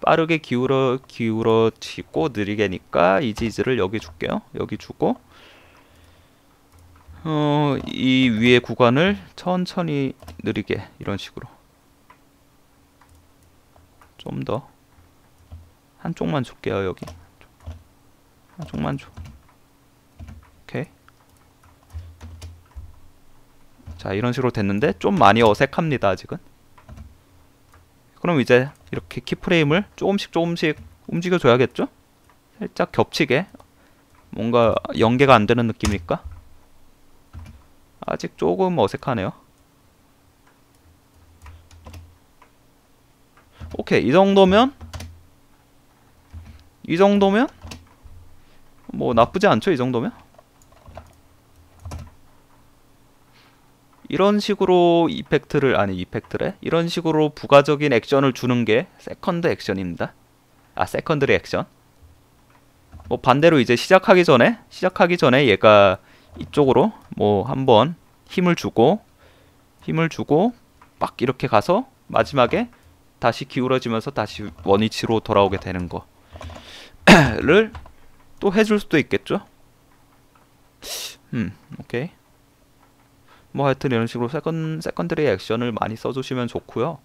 빠르게 기울어지고 느리게니까 이지즈를 여기 줄게요. 여기 주고 이 위에 구간을 천천히 느리게 이런 식으로 좀 더 한쪽만 줄게요. 여기 한쪽만 줘. 오케이. 자, 이런 식으로 됐는데 좀 많이 어색합니다. 아직은. 그럼 이제 이렇게 키프레임을 조금씩 움직여 줘야겠죠? 살짝 겹치게. 뭔가 연계가 안 되는 느낌일까? 아직 조금 어색하네요. 오케이, 이 정도면 뭐 나쁘지 않죠? 이 정도면 이런 식으로 이런 식으로 부가적인 액션을 주는 게 세컨드 액션입니다. 아, 세컨드리 액션. 뭐 반대로 이제 시작하기 전에 얘가 이쪽으로 뭐 한번 힘을 주고 막 이렇게 가서 마지막에 다시 기울어지면서 다시 원위치로 돌아오게 되는 거를 또 해줄 수도 있겠죠. 오케이. 뭐 하여튼 이런 식으로 세컨드리 액션을 많이 써주시면 좋고요.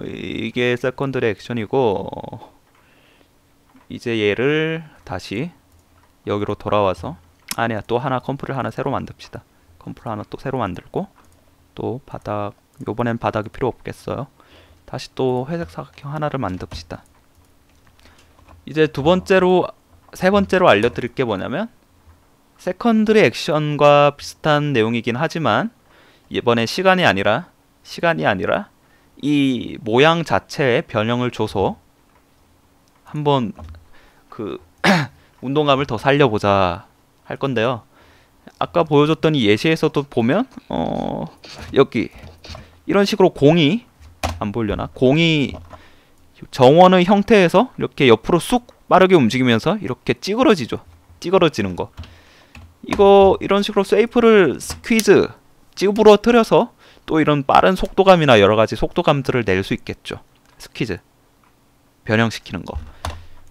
이게 세컨드리 액션이고 이제 얘를 다시 여기로 돌아와서 아니야, 또 하나 컴프를 하나 새로 만듭시다. 컴프를 하나 또 새로 만들고 또 바닥, 요번엔 바닥이 필요 없겠어요. 다시 또 회색 사각형 하나를 만듭시다. 이제 세 번째로 알려드릴 게 뭐냐면 세컨드리 액션과 비슷한 내용이긴 하지만 이번에 시간이 아니라 이 모양 자체에 변형을 줘서 한번 그 운동감을 더 살려보자 할 건데요. 아까 보여줬던 이 예시에서도 보면 여기 이런 식으로 공이 안 보이려나? 공이 정원의 형태에서 이렇게 옆으로 쑥 빠르게 움직이면서 이렇게 찌그러지는 거. 이런 식으로 쉐이프를 찌부러뜨려서 또 이런 빠른 속도감이나 여러 가지 속도감들을 낼 수 있겠죠. 변형시키는 거.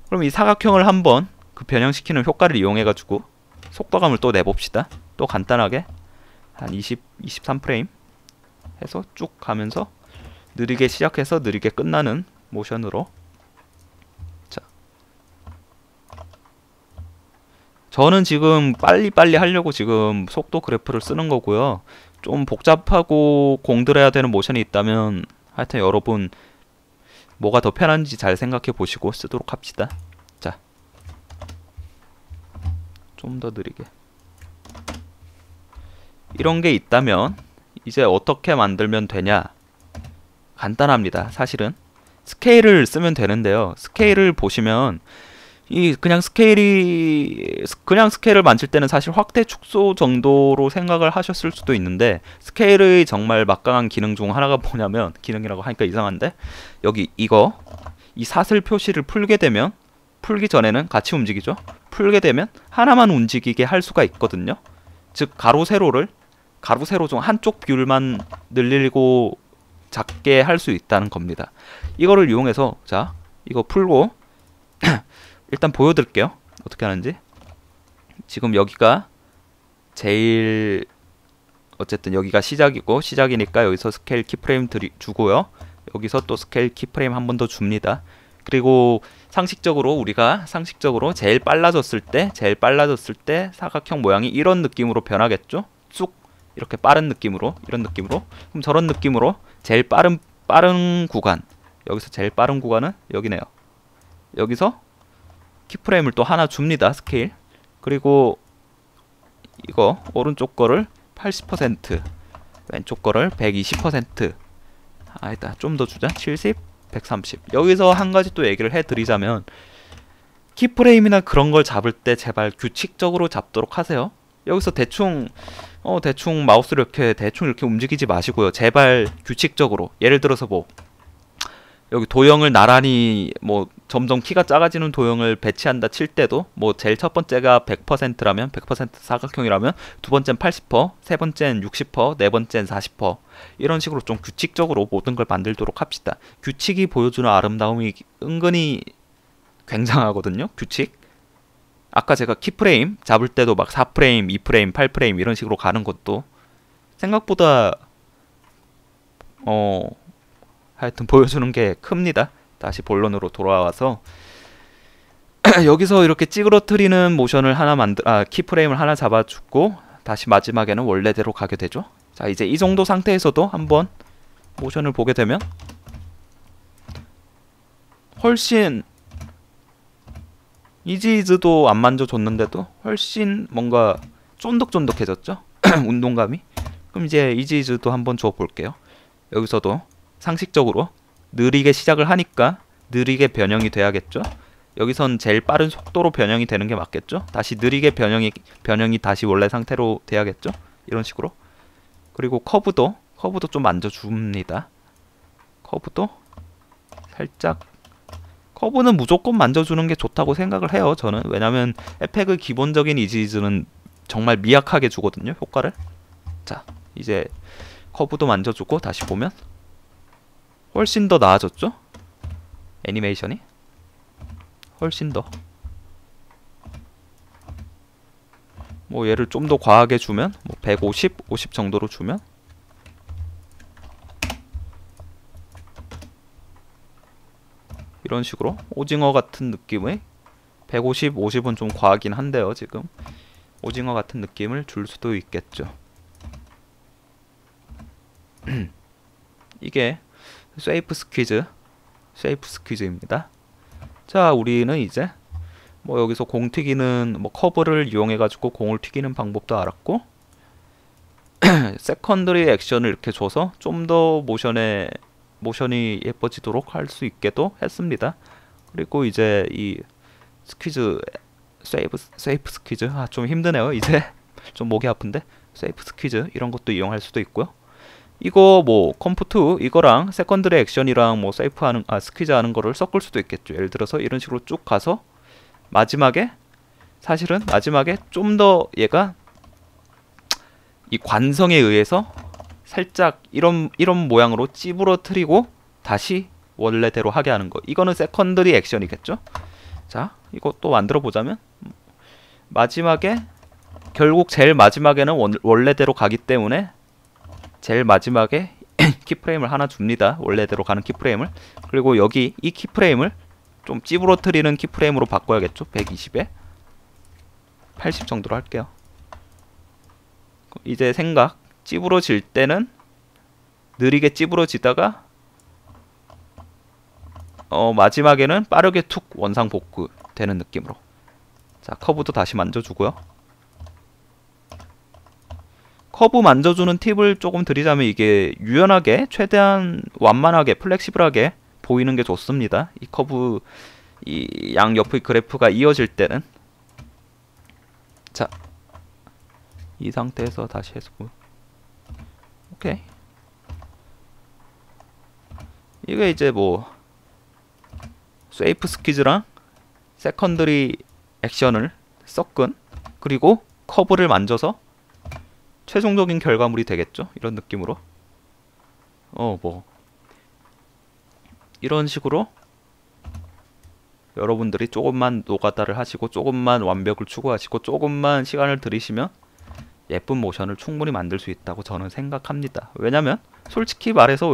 그럼 이 사각형을 한번 그 변형시키는 효과를 이용해 가지고 속도감을 또 내봅시다. 또 간단하게 한 23프레임 해서 쭉 가면서 느리게 시작해서 느리게 끝나는 모션으로. 자, 저는 지금 빨리빨리 하려고 지금 속도 그래프를 쓰는 거고요. 좀 복잡하고 공들여야 되는 모션이 있다면 하여튼 여러분 뭐가 더 편한지 잘 생각해 보시고 쓰도록 합시다. 자, 좀 더 느리게. 이런 게 있다면 이제 어떻게 만들면 되냐? 간단합니다. 사실은 스케일을 쓰면 되는데요. 스케일을 보시면 그냥 스케일을 만질 때는 사실 확대 축소 정도로 생각을 하셨을 수도 있는데 스케일의 정말 막강한 기능 중 하나가 뭐냐면, 기능이라고 하니까 이상한데, 여기 이 사슬 표시를 풀기 전에는 같이 움직이죠. 풀게 되면 하나만 움직이게 할 수가 있거든요. 즉 가로 세로 중 한쪽 비율만 늘리고 작게 할 수 있다는 겁니다. 이거를 이용해서 자, 이거 풀고 일단 보여드릴게요. 어떻게 하는지. 지금 여기가 어쨌든 여기가 시작이니까 여기서 스케일 키프레임 주고요. 여기서 또 스케일 키프레임 한 번 더 줍니다. 그리고 우리가 상식적으로 제일 빨라졌을 때 사각형 모양이 이런 느낌으로 변하겠죠? 쑥 이렇게 빠른 느낌으로, 이런 느낌으로. 그럼 저런 느낌으로 제일 빠른 구간, 여기서 제일 빠른 구간은 여기네요. 여기서 키프레임을 또 하나 줍니다. 스케일. 그리고 이거 오른쪽 거를 80%, 왼쪽 거를 120%. 일단 좀 더 주자. 70, 130. 여기서 한 가지 또 얘기를 해드리자면, 키프레임이나 그런 걸 잡을 때 제발 규칙적으로 잡도록 하세요. 여기서 대충 마우스를 대충 이렇게 움직이지 마시고요. 제발 규칙적으로. 예를 들어서 뭐 여기 도형을 나란히 뭐 점점 키가 작아지는 도형을 배치한다 칠 때도 뭐 제일 첫 번째가 100%라면 100% 사각형이라면 두 번째는 80%, 세 번째는 60%, 네 번째는 40% 이런 식으로 좀 규칙적으로 모든 걸 만들도록 합시다. 규칙이 보여주는 아름다움이 은근히 굉장하거든요. 규칙. 아까 제가 키프레임 잡을 때도 막 4프레임, 2프레임, 8프레임 이런 식으로 가는 것도 생각보다 하여튼 보여주는 게 큽니다. 다시 본론으로 돌아와서 여기서 이렇게 찌그러뜨리는 모션을 하나 키프레임을 하나 잡아주고 다시 마지막에는 원래대로 가게 되죠. 자, 이제 이 정도 상태에서도 한번 모션을 보게 되면 훨씬 이지이즈도 안 만져줬는데도 훨씬 뭔가 쫀득쫀득해졌죠? 운동감이. 그럼 이제 이지이즈도 한번 줘볼게요. 여기서도 상식적으로 느리게 시작을 하니까 느리게 변형이 돼야겠죠? 여기선 제일 빠른 속도로 변형이 되는 게 맞겠죠? 다시 느리게 변형이 다시 원래 상태로 돼야겠죠? 이런 식으로. 그리고 커브도 좀 만져줍니다. 커브도 살짝. 커브는 무조건 만져주는 게 좋다고 생각을 해요. 저는. 왜냐면 에펙의 기본적인 이지이즈는 정말 미약하게 주거든요. 효과를. 자, 이제 커브도 만져주고 다시 보면 훨씬 더 나아졌죠? 애니메이션이 훨씬 더. 뭐 얘를 좀 더 과하게 주면 뭐 150, 50 정도로 주면 이런 식으로 오징어 같은 느낌의 150, 50은 좀 과하긴 한데요. 지금 오징어 같은 느낌을 줄 수도 있겠죠. 이게 쉐이프 스퀴즈입니다. 자, 우리는 이제 뭐 여기서 공 튀기는 뭐 커브를 이용해 가지고 공을 튀기는 방법도 알았고 세컨더리 액션을 이렇게 줘서 좀 더 모션이 예뻐지도록 할 수 있게도 했습니다. 그리고 이제 이 쉐이프 스퀴즈 좀 힘드네요. 이제 좀 목이 아픈데 쉐이프 스퀴즈 이런 것도 이용할 수도 있고요. 이거 뭐 컴프트 이거랑 세컨드리 액션이랑 뭐 스퀴즈 하는 거를 섞을 수도 있겠죠. 예를 들어서 이런 식으로 쭉 가서 사실은 마지막에 좀 더 얘가 이 관성에 의해서 살짝 이런 모양으로 찌부러뜨리고 다시 원래대로 하게 하는 거. 이거는 세컨드리 액션이겠죠. 자, 이거 또 만들어 보자면 마지막에 결국 제일 마지막에는 원래대로 가기 때문에 제일 마지막에 키프레임을 하나 줍니다. 원래대로 가는 키프레임을. 그리고 여기 이 키프레임을 좀 찌부러뜨리는 키프레임으로 바꿔야겠죠. 120에 80 정도로 할게요. 이제 생각. 찌부러질 때는 느리게 찌부러지다가 마지막에는 빠르게 툭 원상 복구 되는 느낌으로. 자, 커브도 다시 만져주고요. 커브 만져주는 팁을 조금 드리자면 이게 유연하게 최대한 완만하게 플렉시블하게 보이는 게 좋습니다. 이 커브 이 양옆의 그래프가 이어질 때는. 자, 이 상태에서 다시 해서 보면 오케이. 이게 이제 뭐 쉐이프 스퀴즈랑 세컨더리 액션을 섞은 그리고 커브를 만져서 최종적인 결과물이 되겠죠. 이런 느낌으로. 뭐 이런 식으로 여러분들이 조금만 노가다를 하시고 조금만 완벽을 추구하시고 조금만 시간을 들이시면 예쁜 모션을 충분히 만들 수 있다고 저는 생각합니다. 왜냐면 솔직히 말해서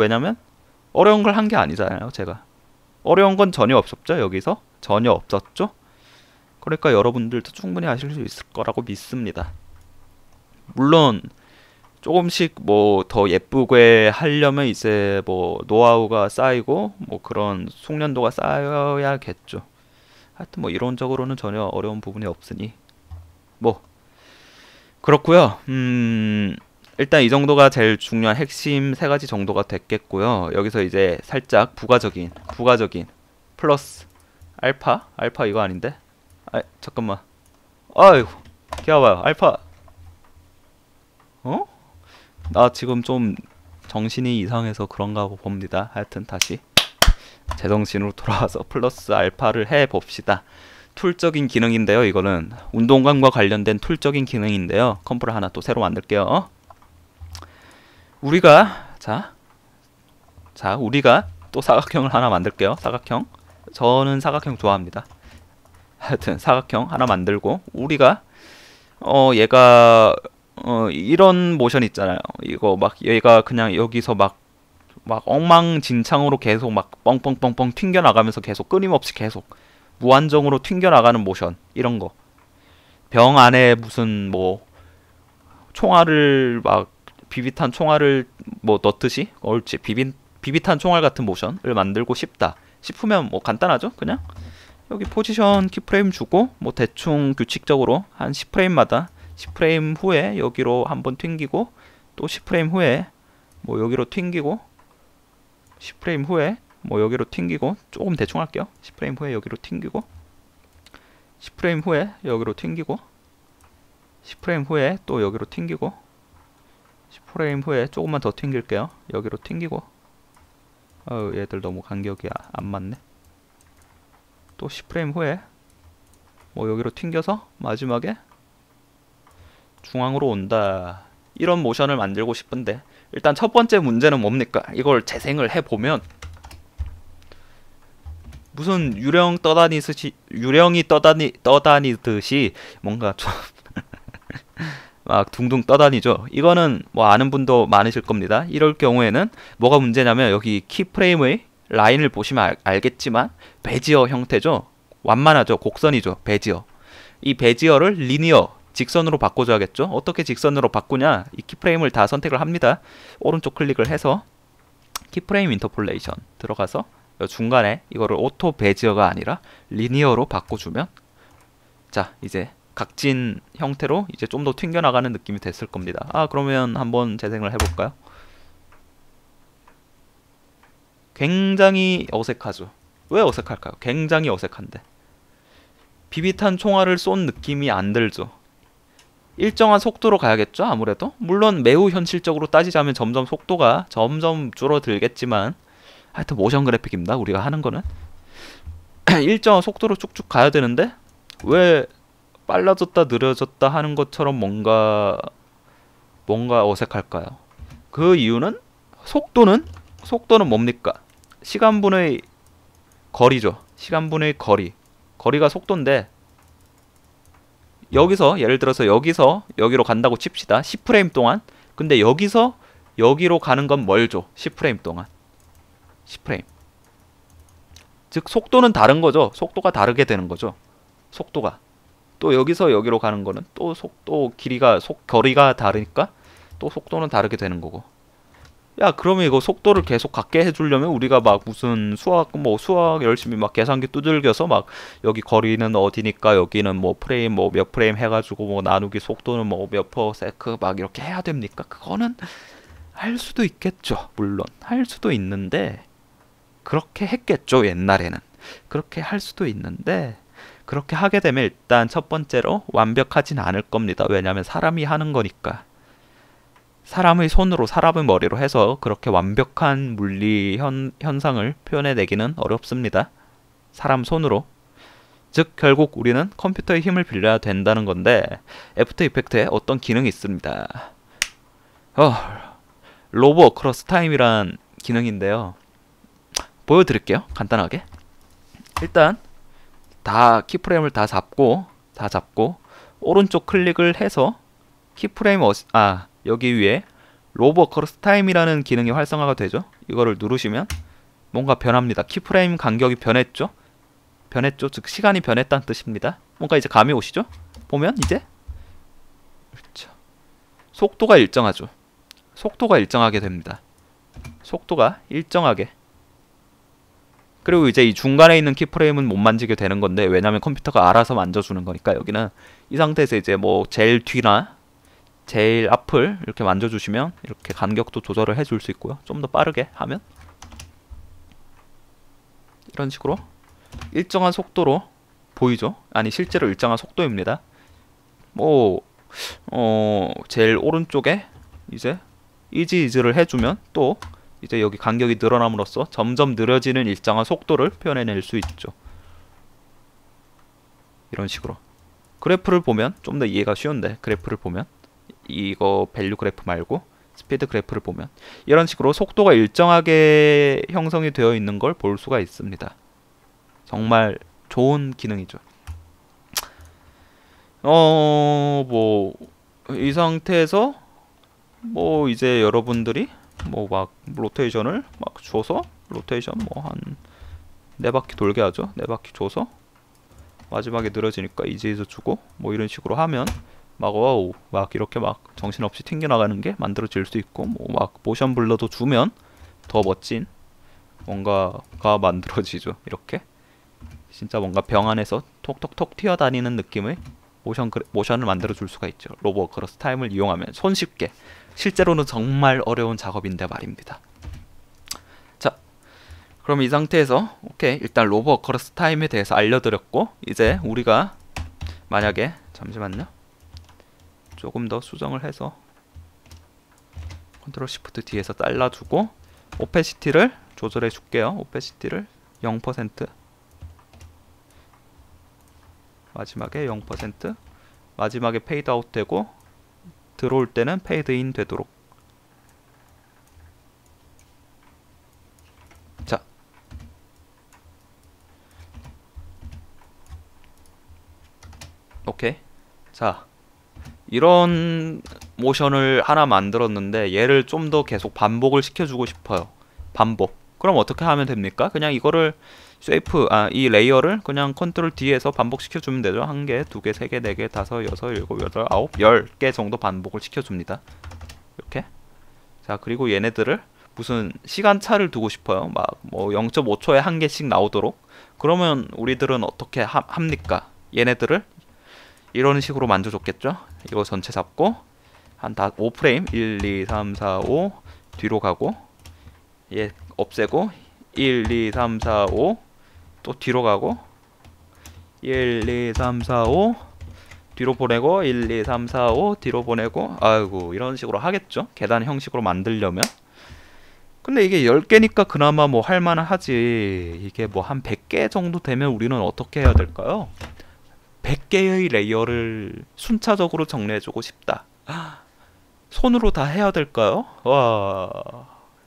어려운 걸 한 게 아니잖아요. 제가 어려운 건 전혀 없었죠. 여기서 전혀 없었죠. 그러니까 여러분들도 충분히 하실 수 있을 거라고 믿습니다. 물론 조금씩 뭐 더 예쁘게 하려면 이제 뭐 노하우가 쌓이고 뭐 그런 숙련도가 쌓여야겠죠. 하여튼 뭐 이론적으로는 전혀 어려운 부분이 없으니 뭐 그렇고요. 일단 이 정도가 제일 중요한 핵심 세 가지 정도가 됐겠고요. 여기서 이제 살짝 부가적인 플러스 알파 이거 아닌데 아 잠깐만. 아이고 기다려봐요. 알파. 어? 나 지금 좀 정신이 이상해서 그런가 봅니다. 하여튼 다시 제정신으로 돌아와서 플러스 알파를 해봅시다. 툴적인 기능인데요. 이거는 운동감과 관련된 툴적인 기능인데요. 컴프를 하나 또 새로 만들게요. 우리가 우리가 또 사각형을 하나 만들게요. 사각형. 저는 사각형 좋아합니다. 하여튼 사각형 하나 만들고 우리가 얘가 이런 모션 있잖아요. 이거 막 얘가 그냥 여기서 막 엉망진창으로 계속 막 뻥뻥뻥뻥 튕겨 나가면서 계속 끊임없이 계속 무한정으로 튕겨 나가는 모션 이런 거. 병 안에 무슨 뭐 총알을 막 비비탄 총알을 뭐 넣듯이 옳지 비비탄 총알 같은 모션을 만들고 싶다 싶으면 뭐 간단하죠. 그냥 여기 포지션 키프레임 주고 뭐 대충 규칙적으로 한 10프레임마다 10프레임 후에 여기로 한번 튕기고 또 10프레임 후에 뭐 여기로 튕기고 10프레임 후에 뭐 여기로 튕기고 조금 대충 할게요. 10프레임 후에 여기로 튕기고 10프레임 후에 여기로 튕기고 10프레임 후에 또 여기로 튕기고 10프레임 후에 조금만 더 튕길게요. 여기로 튕기고 얘들 너무 간격이 안 맞네. 또 10프레임 후에 뭐 여기로 튕겨서 마지막에 중앙으로 온다. 이런 모션을 만들고 싶은데 일단 첫 번째 문제는 뭡니까? 이걸 재생을 해보면 무슨 유령이 떠다니듯이 뭔가 좀 막 둥둥 떠다니죠. 이거는 뭐 아는 분도 많으실 겁니다. 이럴 경우에는 뭐가 문제냐면 여기 키프레임의 라인을 보시면 알겠지만 베지어 형태죠. 완만하죠. 곡선이죠. 베지어. 이 베지어를 리니어 직선으로 바꿔줘야겠죠. 어떻게 직선으로 바꾸냐? 이 키프레임을 다 선택을 합니다. 오른쪽 클릭을 해서 키프레임 인터폴레이션 들어가서 중간에 이거를 오토 베지어가 아니라 리니어로 바꿔주면 자 이제 각진 형태로 이제 좀 더 튕겨나가는 느낌이 됐을 겁니다. 그러면 한번 재생을 해볼까요? 굉장히 어색하죠. 왜 어색할까요? 굉장히 어색한데 비비탄 총알을 쏜 느낌이 안 들죠. 일정한 속도로 가야겠죠 아무래도. 물론 매우 현실적으로 따지자면 점점 속도가 점점 줄어들겠지만 하여튼 모션 그래픽입니다. 우리가 하는 거는 일정한 속도로 쭉쭉 가야 되는데 왜 빨라졌다 느려졌다 하는 것처럼 뭔가 어색할까요? 그 이유는 속도는 뭡니까? 시간분의 거리죠. 시간분의 거리가 속도인데 여기서 예를 들어서 여기서 여기로 간다고 칩시다. 10프레임 동안. 근데 여기서 여기로 가는 건 멀죠. 10프레임 동안. 10프레임. 즉 속도는 다른 거죠. 속도가 다르게 되는 거죠. 속도가. 또 여기서 여기로 가는 거는 또 속도 길이가 거리가 다르니까 또 속도는 다르게 되는 거고. 야 그러면 이거 속도를 계속 갖게 해주려면 우리가 막 무슨 수학 열심히 막 계산기 두들겨서 막 여기 거리는 어디니까 여기는 뭐 프레임 뭐 몇 프레임 해가지고 뭐 나누기 속도는 뭐 몇 퍼세크 막 이렇게 해야 됩니까? 그거는 할 수도 있겠죠. 물론 할 수도 있는데 그렇게 했겠죠. 옛날에는 그렇게 할 수도 있는데 그렇게 하게 되면 일단 첫 번째로 완벽하진 않을 겁니다. 왜냐하면 사람이 하는 거니까. 사람의 손으로 사람의 머리로 해서 그렇게 완벽한 물리 현상을 표현해내기는 어렵습니다. 사람 손으로. 즉 결국 우리는 컴퓨터의 힘을 빌려야 된다는 건데 애프터 이펙트에 어떤 기능이 있습니다. 로브 어크로스 타임이란 기능인데요. 보여드릴게요. 간단하게. 일단 키프레임을 다 잡고 오른쪽 클릭을 해서 키프레임 여기 위에 로브 어크로스 타임이라는 기능이 활성화가 되죠. 이거를 누르시면 뭔가 변합니다. 키프레임 간격이 변했죠. 즉 시간이 변했다는 뜻입니다. 뭔가 이제 감이 오시죠? 보면 이제 그렇죠. 속도가 일정하죠. 속도가 일정하게 됩니다. 속도가 일정하게. 그리고 이제 이 중간에 있는 키프레임은 못 만지게 되는 건데 왜냐면 컴퓨터가 알아서 만져주는 거니까 여기는 이 상태에서 이제 뭐 제일 뒤나 제일 앞을 이렇게 만져주시면 이렇게 간격도 조절을 해줄 수 있고요. 좀 더 빠르게 하면 이런 식으로 일정한 속도로 보이죠? 아니 실제로 일정한 속도입니다. 뭐 제일 오른쪽에 이제 이지이즈를 해주면 또 이제 여기 간격이 늘어남으로써 점점 느려지는 일정한 속도를 표현해낼 수 있죠. 이런 식으로 그래프를 보면 좀 더 이해가 쉬운데, 그래프를 보면 이거 밸류 그래프 말고 스피드 그래프를 보면 이런 식으로 속도가 일정하게 형성이 되어 있는 걸 볼 수가 있습니다. 정말 좋은 기능이죠. 뭐 이 상태에서 뭐 이제 여러분들이 뭐 막 로테이션을 막 줘서 로테이션 뭐 한 4바퀴 돌게 하죠. 4바퀴 줘서 마지막에 늘어지니까 이제이즈 주고 뭐 이런 식으로 하면 막 어우 막 이렇게 막 정신없이 튕겨나가는 게 만들어질 수 있고, 뭐 막 모션 블러도 주면 더 멋진 뭔가가 만들어지죠. 이렇게 진짜 뭔가 병 안에서 톡톡톡 튀어다니는 느낌의 모션을 만들어 줄 수가 있죠. 로보워커러스 타임을 이용하면 손쉽게. 실제로는 정말 어려운 작업인데 말입니다. 자, 그럼 이 상태에서 오케이, 일단 로보워커러스 타임에 대해서 알려드렸고, 이제 우리가 만약에 잠시만요, 조금 더 수정을 해서 컨트롤 시프트 D에서 잘라주고 오페시티를 조절해 줄게요. 오페시티를 0%, 마지막에 0%, 마지막에 페이드 아웃 되고 들어올 때는 페이드 인 되도록. 자, 오케이. 자, 이런 모션을 하나 만들었는데 얘를 좀 더 계속 반복을 시켜주고 싶어요. 반복. 그럼 어떻게 하면 됩니까? 그냥 이거를 쉐이프, 이 레이어를 그냥 컨트롤 D에서 반복시켜주면 되죠. 1개, 2개, 3개, 4개, 5, 6, 7, 8, 9, 10개 정도 반복을 시켜줍니다. 이렇게. 자, 그리고 얘네들을 무슨 시간차를 두고 싶어요. 막 뭐 0.5초에 1개씩 나오도록. 그러면 우리들은 어떻게 합니까? 얘네들을 이런 식으로 만져줬겠죠? 이거 전체 잡고 한 5프레임 1, 2, 3, 4, 5 뒤로 가고, 얘 없애고 1, 2, 3, 4, 5 또 뒤로 가고 1, 2, 3, 4, 5 뒤로 보내고 1, 2, 3, 4, 5 뒤로 보내고. 아이고, 이런 식으로 하겠죠? 계단 형식으로 만들려면. 근데 이게 10개니까 그나마 뭐 할만은 하지. 이게 뭐 한 100개 정도 되면 우리는 어떻게 해야 될까요? 100개의 레이어를 순차적으로 정리해주고 싶다. 손으로 다 해야 될까요? 와,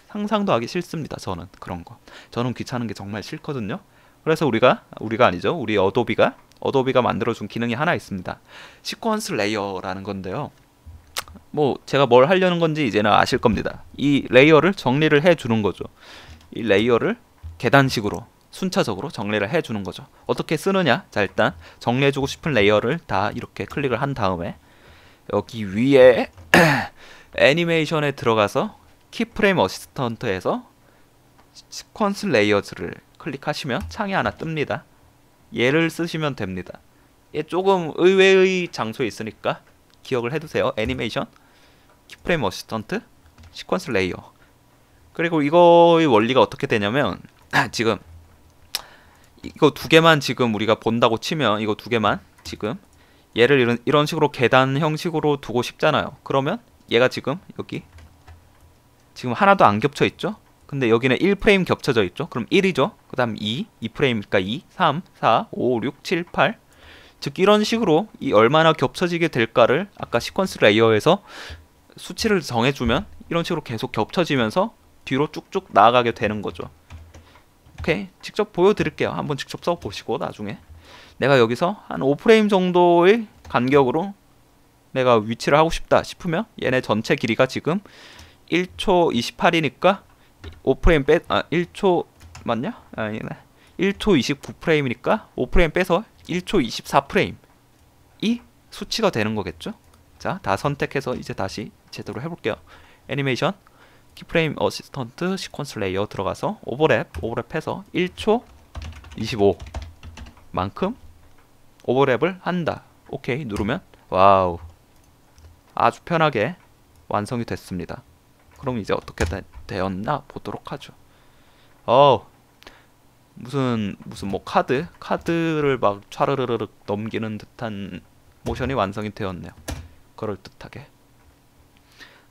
상상도 하기 싫습니다. 저는 그런 거. 저는 귀찮은 게 정말 싫거든요. 그래서 우리가 아니죠. 우리 어도비가 만들어준 기능이 하나 있습니다. 시퀀스 레이어라는 건데요. 뭐 제가 뭘 하려는 건지 이제는 아실 겁니다. 이 레이어를 정리를 해주는 거죠. 이 레이어를 계단식으로 순차적으로 정리를 해주는 거죠. 어떻게 쓰느냐? 자, 일단 정리해주고 싶은 레이어를 다 이렇게 클릭을 한 다음에 여기 위에 애니메이션에 들어가서 키프레임 어시스턴트에서 시퀀스 레이어즈를 클릭하시면 창이 하나 뜹니다. 얘를 쓰시면 됩니다. 얘 조금 의외의 장소에 있으니까 기억을 해두세요. 애니메이션, 키프레임 어시스턴트, 시퀀스 레이어. 그리고 이거의 원리가 어떻게 되냐면 지금 이거 2개만 지금 우리가 본다고 치면, 이거 2개만 지금 얘를 이런 식으로 계단 형식으로 두고 싶잖아요. 그러면 얘가 지금 여기 지금 하나도 안 겹쳐 있죠? 근데 여기는 1프레임 겹쳐져 있죠? 그럼 1이죠? 그 다음 2프레임이니까 2, 3, 4, 5, 6, 7, 8. 즉 이런 식으로 이 얼마나 겹쳐지게 될까를 아까 시퀀스 레이어에서 수치를 정해주면 이런 식으로 계속 겹쳐지면서 뒤로 쭉쭉 나아가게 되는 거죠. 오케이, 직접 보여드릴게요. 한번 직접 써보시고 나중에 내가 여기서 한 5프레임 정도의 간격으로 내가 위치를 하고 싶다 싶으면 얘네 전체 길이가 지금 1초 28이니까 5프레임 1초 맞냐? 아니네. 1초 29프레임이니까 5프레임 빼서 1초 24프레임 이 수치가 되는 거겠죠? 자, 다 선택해서 이제 다시 제대로 해볼게요. 애니메이션, 키프레임 어시스턴트, 시퀀스 레이어 들어가서 오버랩해서 1초 25 만큼 오버랩을 한다. 오케이 누르면 와우, 아주 편하게 완성이 됐습니다. 그럼 이제 어떻게 되었나 보도록 하죠. 무슨 뭐 카드를 막 촤르르르 넘기는 듯한 모션이 완성이 되었네요. 그럴듯하게.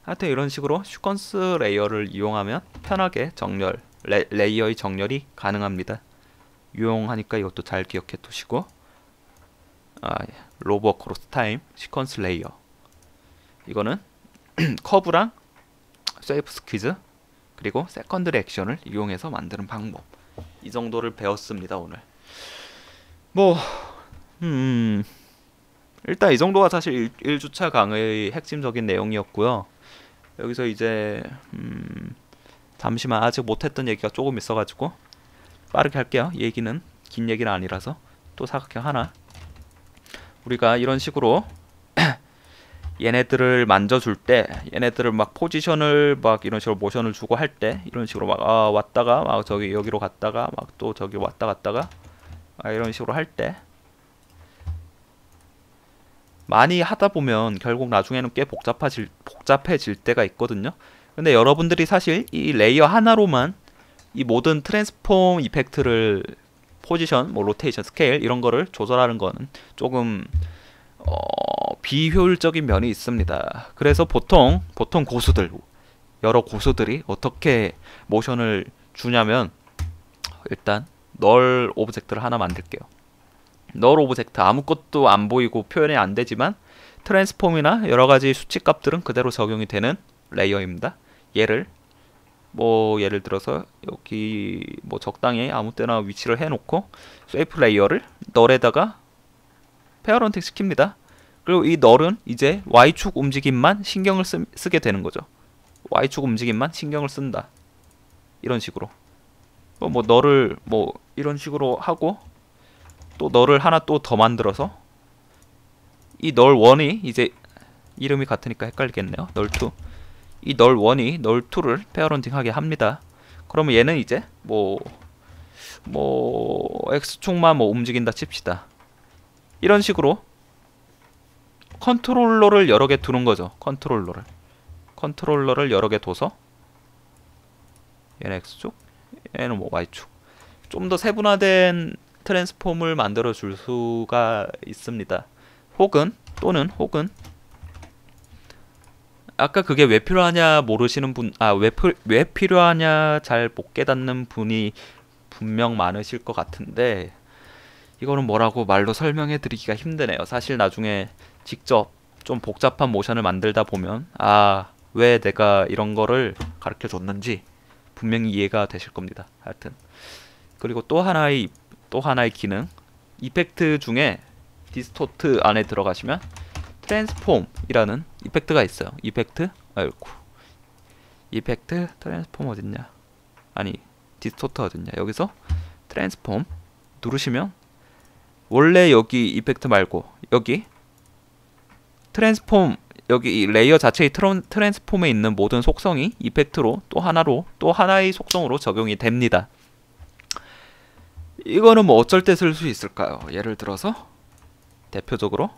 하여튼 이런 식으로 시퀀스 레이어를 이용하면 편하게 레이어의 정렬이 가능합니다. 유용하니까 이것도 잘 기억해 두시고, 로버 크로스 타임 시퀀스 레이어, 이거는 커브랑 쉐이프 스퀴즈 그리고 세컨드리 액션을 이용해서 만드는 방법, 이 정도를 배웠습니다 오늘. 뭐 일단 이 정도가 사실 1주차 강의의 핵심적인 내용이었고요. 여기서 이제 잠시만, 아직 못했던 얘기가 조금 있어가지고 빠르게 할게요. 얘기는 긴 얘기는 아니라서. 또 사각형 하나, 우리가 이런 식으로 얘네들을 만져줄 때, 얘네들을 막 포지션을 막 이런 식으로 모션을 주고 할 때, 이런 식으로 막 왔다가 막 저기 여기로 갔다가 막 또 저기 왔다 갔다가 이런 식으로 할 때, 많이 하다 보면 결국 나중에는 꽤 복잡해질 때가 있거든요. 근데 여러분들이 사실 이 레이어 하나로만 이 모든 트랜스폼 이펙트를, 포지션, 뭐 로테이션, 스케일 이런 거를 조절하는 거는 조금 비효율적인 면이 있습니다. 그래서 보통 여러 고수들이 어떻게 모션을 주냐면, 일단 널 오브젝트를 하나 만들게요. 널 오브젝트, 아무것도 안 보이고 표현이 안 되지만 트랜스폼이나 여러가지 수치값들은 그대로 적용이 되는 레이어입니다. 예를 들어서 여기 뭐 적당히 아무 때나 위치를 해놓고 쉐이프 레이어를 널에다가 페어런팅 시킵니다. 그리고 이 널은 이제 Y축 움직임만 신경을 쓰게 되는 거죠. Y축 움직임만 신경을 쓴다. 이런 식으로 뭐 널을 뭐 이런 식으로 하고, 또 널을 하나 또 더 만들어서 이 널1이 이제 이름이 같으니까 헷갈리겠네요. 널2, 이 널1이 널2를 페어런팅 하게 합니다. 그러면 얘는 이제 뭐 X축만 뭐 움직인다 칩시다. 이런 식으로 컨트롤러를 여러 개 두는 거죠. 컨트롤러를 여러 개 둬서 얘는 X축, 얘는 뭐 Y축, 좀 더 세분화된 트랜스폼을 만들어 줄 수가 있습니다. 혹은 아까 그게 왜 필요하냐 모르시는 분, 왜 필요하냐 잘 못 깨닫는 분이 분명 많으실 것 같은데, 이거는 뭐라고 말로 설명해 드리기가 힘드네요. 사실 나중에 직접 좀 복잡한 모션을 만들다 보면 왜 내가 이런 거를 가르쳐 줬는지 분명히 이해가 되실 겁니다. 하여튼, 그리고 또 하나의 기능, 이펙트 중에 디스토트 안에 들어가시면 트랜스폼이라는 이펙트가 있어요. 이펙트 트랜스폼 어딨냐, 디스토트 어딨냐, 여기서 트랜스폼 누르시면 원래 여기 이펙트 말고 여기 트랜스폼, 여기 이 레이어 자체의 트랜스폼에 있는 모든 속성이 이펙트로 또 하나의 속성으로 적용이 됩니다. 이거는 뭐 어쩔 때 쓸 수 있을까요? 예를 들어서 대표적으로,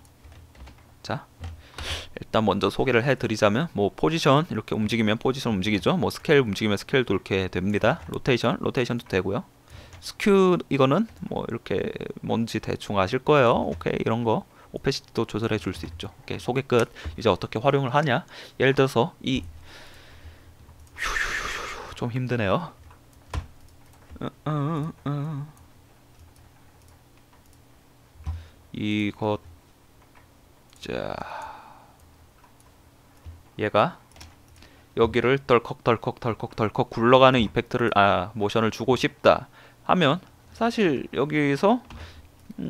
자 일단 먼저 소개를 해드리자면, 뭐 포지션 이렇게 움직이면 포지션 움직이죠. 뭐 스케일 움직이면 스케일도 이렇게 됩니다. 로테이션도 되고요. 스큐, 이거는 뭐 이렇게 뭔지 대충 아실 거예요. 오케이, 이런 거 오페시티도 조절해 줄 수 있죠. 오케이, 소개 끝. 이제 어떻게 활용을 하냐, 예를 들어서 좀 힘드네요. 자, 얘가 여기를 덜컥 굴러가는 이펙트를 모션을 주고 싶다 하면, 사실 여기서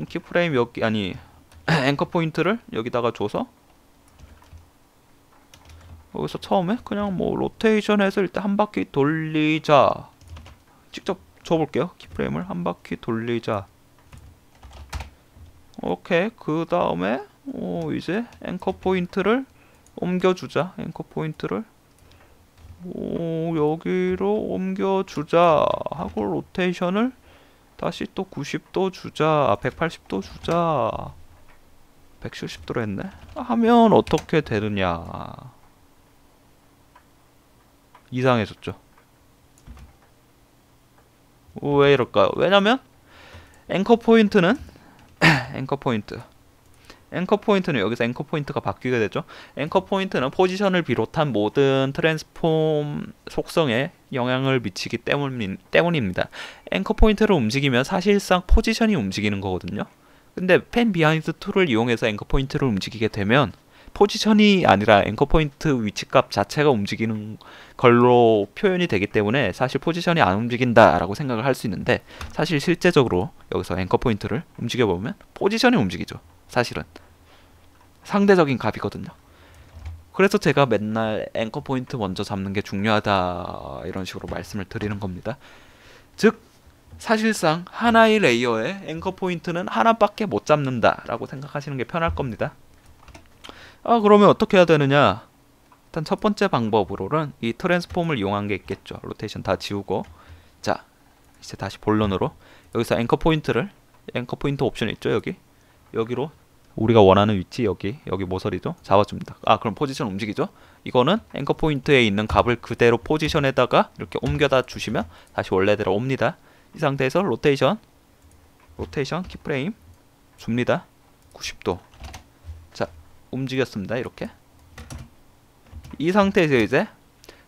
키프레임 여기 앵커 포인트를 여기다가 줘서 여기서 처음에 그냥 뭐 로테이션 해서 일단 한 바퀴 돌리자, 직접 줘볼게요. 키프레임을 한 바퀴 돌리자. 오케이, 그 다음에 이제 앵커 포인트를 옮겨주자. 앵커 포인트를 여기로 옮겨주자 하고, 로테이션을 다시 또 90도 주자, 180도 주자, 170도로 했네 하면 어떻게 되느냐, 이상해졌죠. 왜 이럴까요? 왜냐면 앵커 포인트는 앵커 포인트는 여기서 앵커 포인트가 바뀌게 되죠. 앵커 포인트는 포지션을 비롯한 모든 트랜스폼 속성에 영향을 미치기 때문입니다. 앵커 포인트를 움직이면 사실상 포지션이 움직이는 거거든요. 근데 펜 비하인드 툴을 이용해서 앵커 포인트를 움직이게 되면 포지션이 아니라 앵커 포인트 위치값 자체가 움직이는 걸로 표현이 되기 때문에 사실 포지션이 안 움직인다라고 생각을 할 수 있는데, 사실 실제적으로 여기서 앵커 포인트를 움직여 보면 포지션이 움직이죠. 사실은 상대적인 값이거든요. 그래서 제가 맨날 앵커 포인트 먼저 잡는 게 중요하다 이런 식으로 말씀을 드리는 겁니다. 즉 사실상 하나의 레이어에 앵커 포인트는 하나밖에 못 잡는다 라고 생각하시는 게 편할 겁니다. 그러면 어떻게 해야 되느냐. 일단 첫 번째 방법으로는 이 트랜스폼을 이용한 게 있겠죠. 로테이션 다 지우고, 자 이제 다시 본론으로 여기서 앵커 포인트 옵션 있죠. 여기로 우리가 원하는 위치, 여기 모서리죠, 잡아줍니다. 그럼 포지션 움직이죠. 이거는 앵커 포인트에 있는 값을 그대로 포지션에다가 이렇게 옮겨다 주시면 다시 원래대로 옵니다. 이 상태에서 로테이션 키프레임 줍니다. 90도. 자, 움직였습니다. 이렇게. 이 상태에서 이제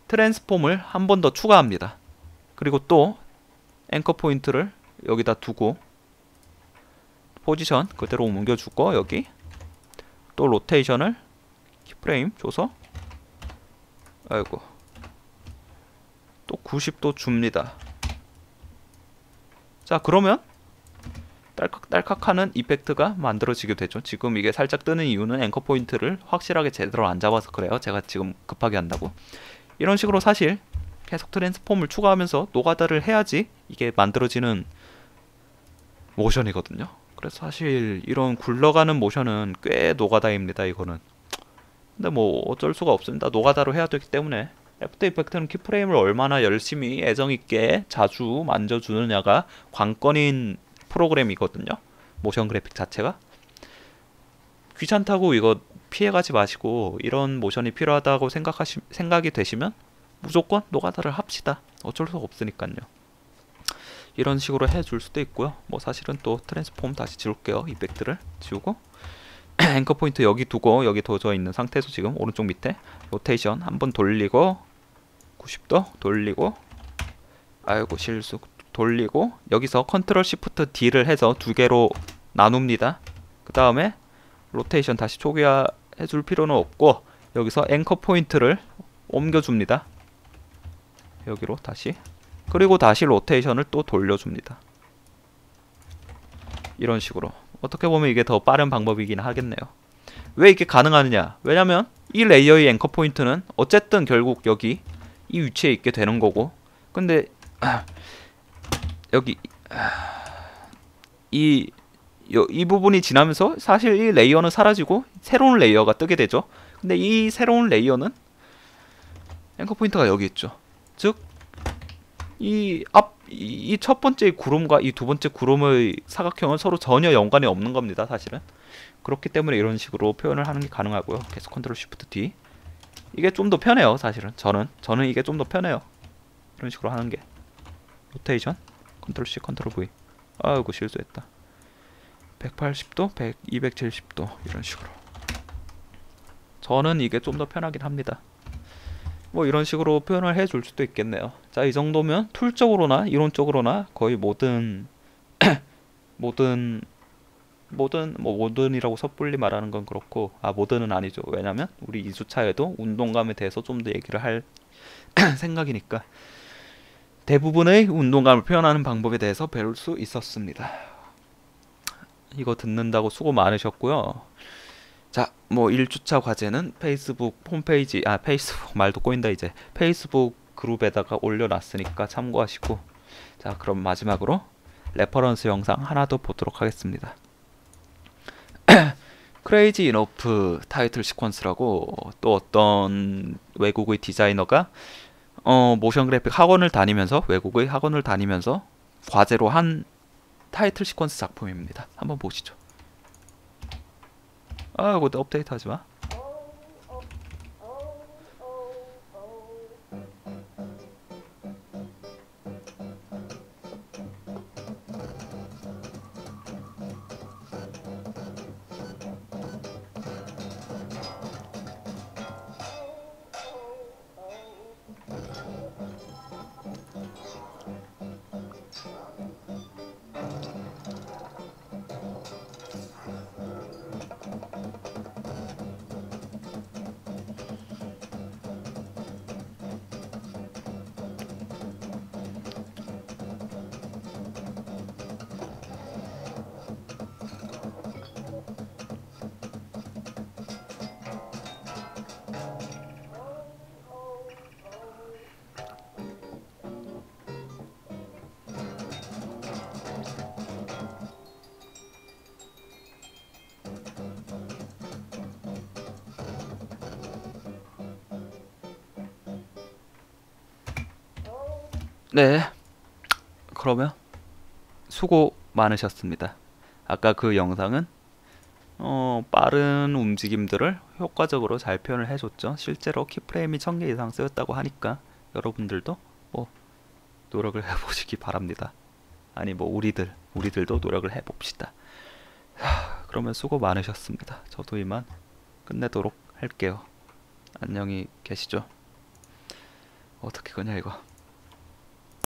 트랜스폼을 한 번 더 추가합니다. 그리고 또 앵커 포인트를 여기다 두고 포지션 그대로 옮겨주고, 여기 또 로테이션을 키프레임 줘서 또 90도 줍니다. 자, 그러면 딸깍딸깍하는 이펙트가 만들어지게 되죠. 지금 이게 살짝 뜨는 이유는 앵커 포인트를 확실하게 제대로 안 잡아서 그래요. 제가 지금 급하게 한다고. 이런 식으로 사실 계속 트랜스폼을 추가하면서 노가다를 해야지 이게 만들어지는 모션이거든요. 그래서 사실 이런 굴러가는 모션은 꽤 노가다입니다. 이거는. 근데 뭐 어쩔 수가 없습니다. 노가다로 해야 되기 때문에. 애프터 이펙트는 키프레임을 얼마나 열심히 애정있게 자주 만져주느냐가 관건인 프로그램이거든요. 모션 그래픽 자체가. 귀찮다고 이거 피해가지 마시고, 이런 모션이 필요하다고 생각이 되시면 무조건 노가다를 합시다. 어쩔 수가 없으니까요. 이런 식으로 해줄 수도 있고요. 뭐 사실은 또 트랜스폼 다시 지울게요. 이펙트를 지우고 앵커 포인트 여기 두고, 여기 둬져 있는 상태에서 지금 오른쪽 밑에 로테이션 한번 돌리고 90도 돌리고, 실수, 돌리고 여기서 컨트롤 시프트 D를 해서 두 개로 나눕니다. 그 다음에 로테이션 다시 초기화 해줄 필요는 없고, 여기서 앵커 포인트를 옮겨줍니다. 여기로 다시. 그리고 다시 로테이션을 또 돌려줍니다. 이런 식으로. 어떻게 보면 이게 더 빠른 방법이긴 하겠네요. 왜 이게 가능하느냐. 왜냐면 이 레이어의 앵커 포인트는 어쨌든 결국 여기 이 위치에 있게 되는 거고, 근데 여기 이 부분이 지나면서 사실 이 레이어는 사라지고 새로운 레이어가 뜨게 되죠. 근데 이 새로운 레이어는 앵커 포인트가 여기 있죠. 즉 이 첫 번째 구름과 이 두 번째 구름의 사각형은 서로 전혀 연관이 없는 겁니다. 사실은. 그렇기 때문에 이런 식으로 표현을 하는 게 가능하고요. 계속 컨트롤 시프트 D. 이게 좀 더 편해요. 사실은 저는 이게 좀 더 편해요. 이런 식으로 하는 게. 로테이션 컨트롤 C 컨트롤 V. 실수했다. 180도 270도 이런 식으로. 저는 이게 좀 더 편하긴 합니다. 뭐 이런 식으로 표현을 해줄 수도 있겠네요. 자, 이 정도면 툴적으로나 이론적으로나 거의 모든이라고 섣불리 말하는 건 그렇고, 모든은 아니죠. 왜냐면 우리 2주차에도 운동감에 대해서 좀 더 얘기를 할 생각이니까 대부분의 운동감을 표현하는 방법에 대해서 배울 수 있었습니다. 이거 듣는다고 수고 많으셨고요. 자, 뭐 1주차 과제는 페이스북 홈페이지, 페이스북 말도 꼬인다 이제. 페이스북 그룹에다가 올려놨으니까 참고하시고, 자, 그럼 마지막으로 레퍼런스 영상 하나 더 보도록 하겠습니다. 크레이지 이너프 타이틀 시퀀스라고, 또 어떤 외국의 디자이너가 모션 그래픽 학원을 다니면서, 외국의 학원을 다니면서 과제로 한 타이틀 시퀀스 작품입니다. 한번 보시죠. 이거 업데이트 하지마. 네, 그러면 수고 많으셨습니다. 아까 그 영상은 빠른 움직임들을 효과적으로 잘 표현을 해줬죠. 실제로 키프레임이 1000개 이상 쓰였다고 하니까 여러분들도 뭐 노력을 해보시기 바랍니다. 아니 뭐 우리들도 노력을 해봅시다. 그러면 수고 많으셨습니다. 저도 이만 끝내도록 할게요. 안녕히 계시죠. 어떻게 거냐 이거.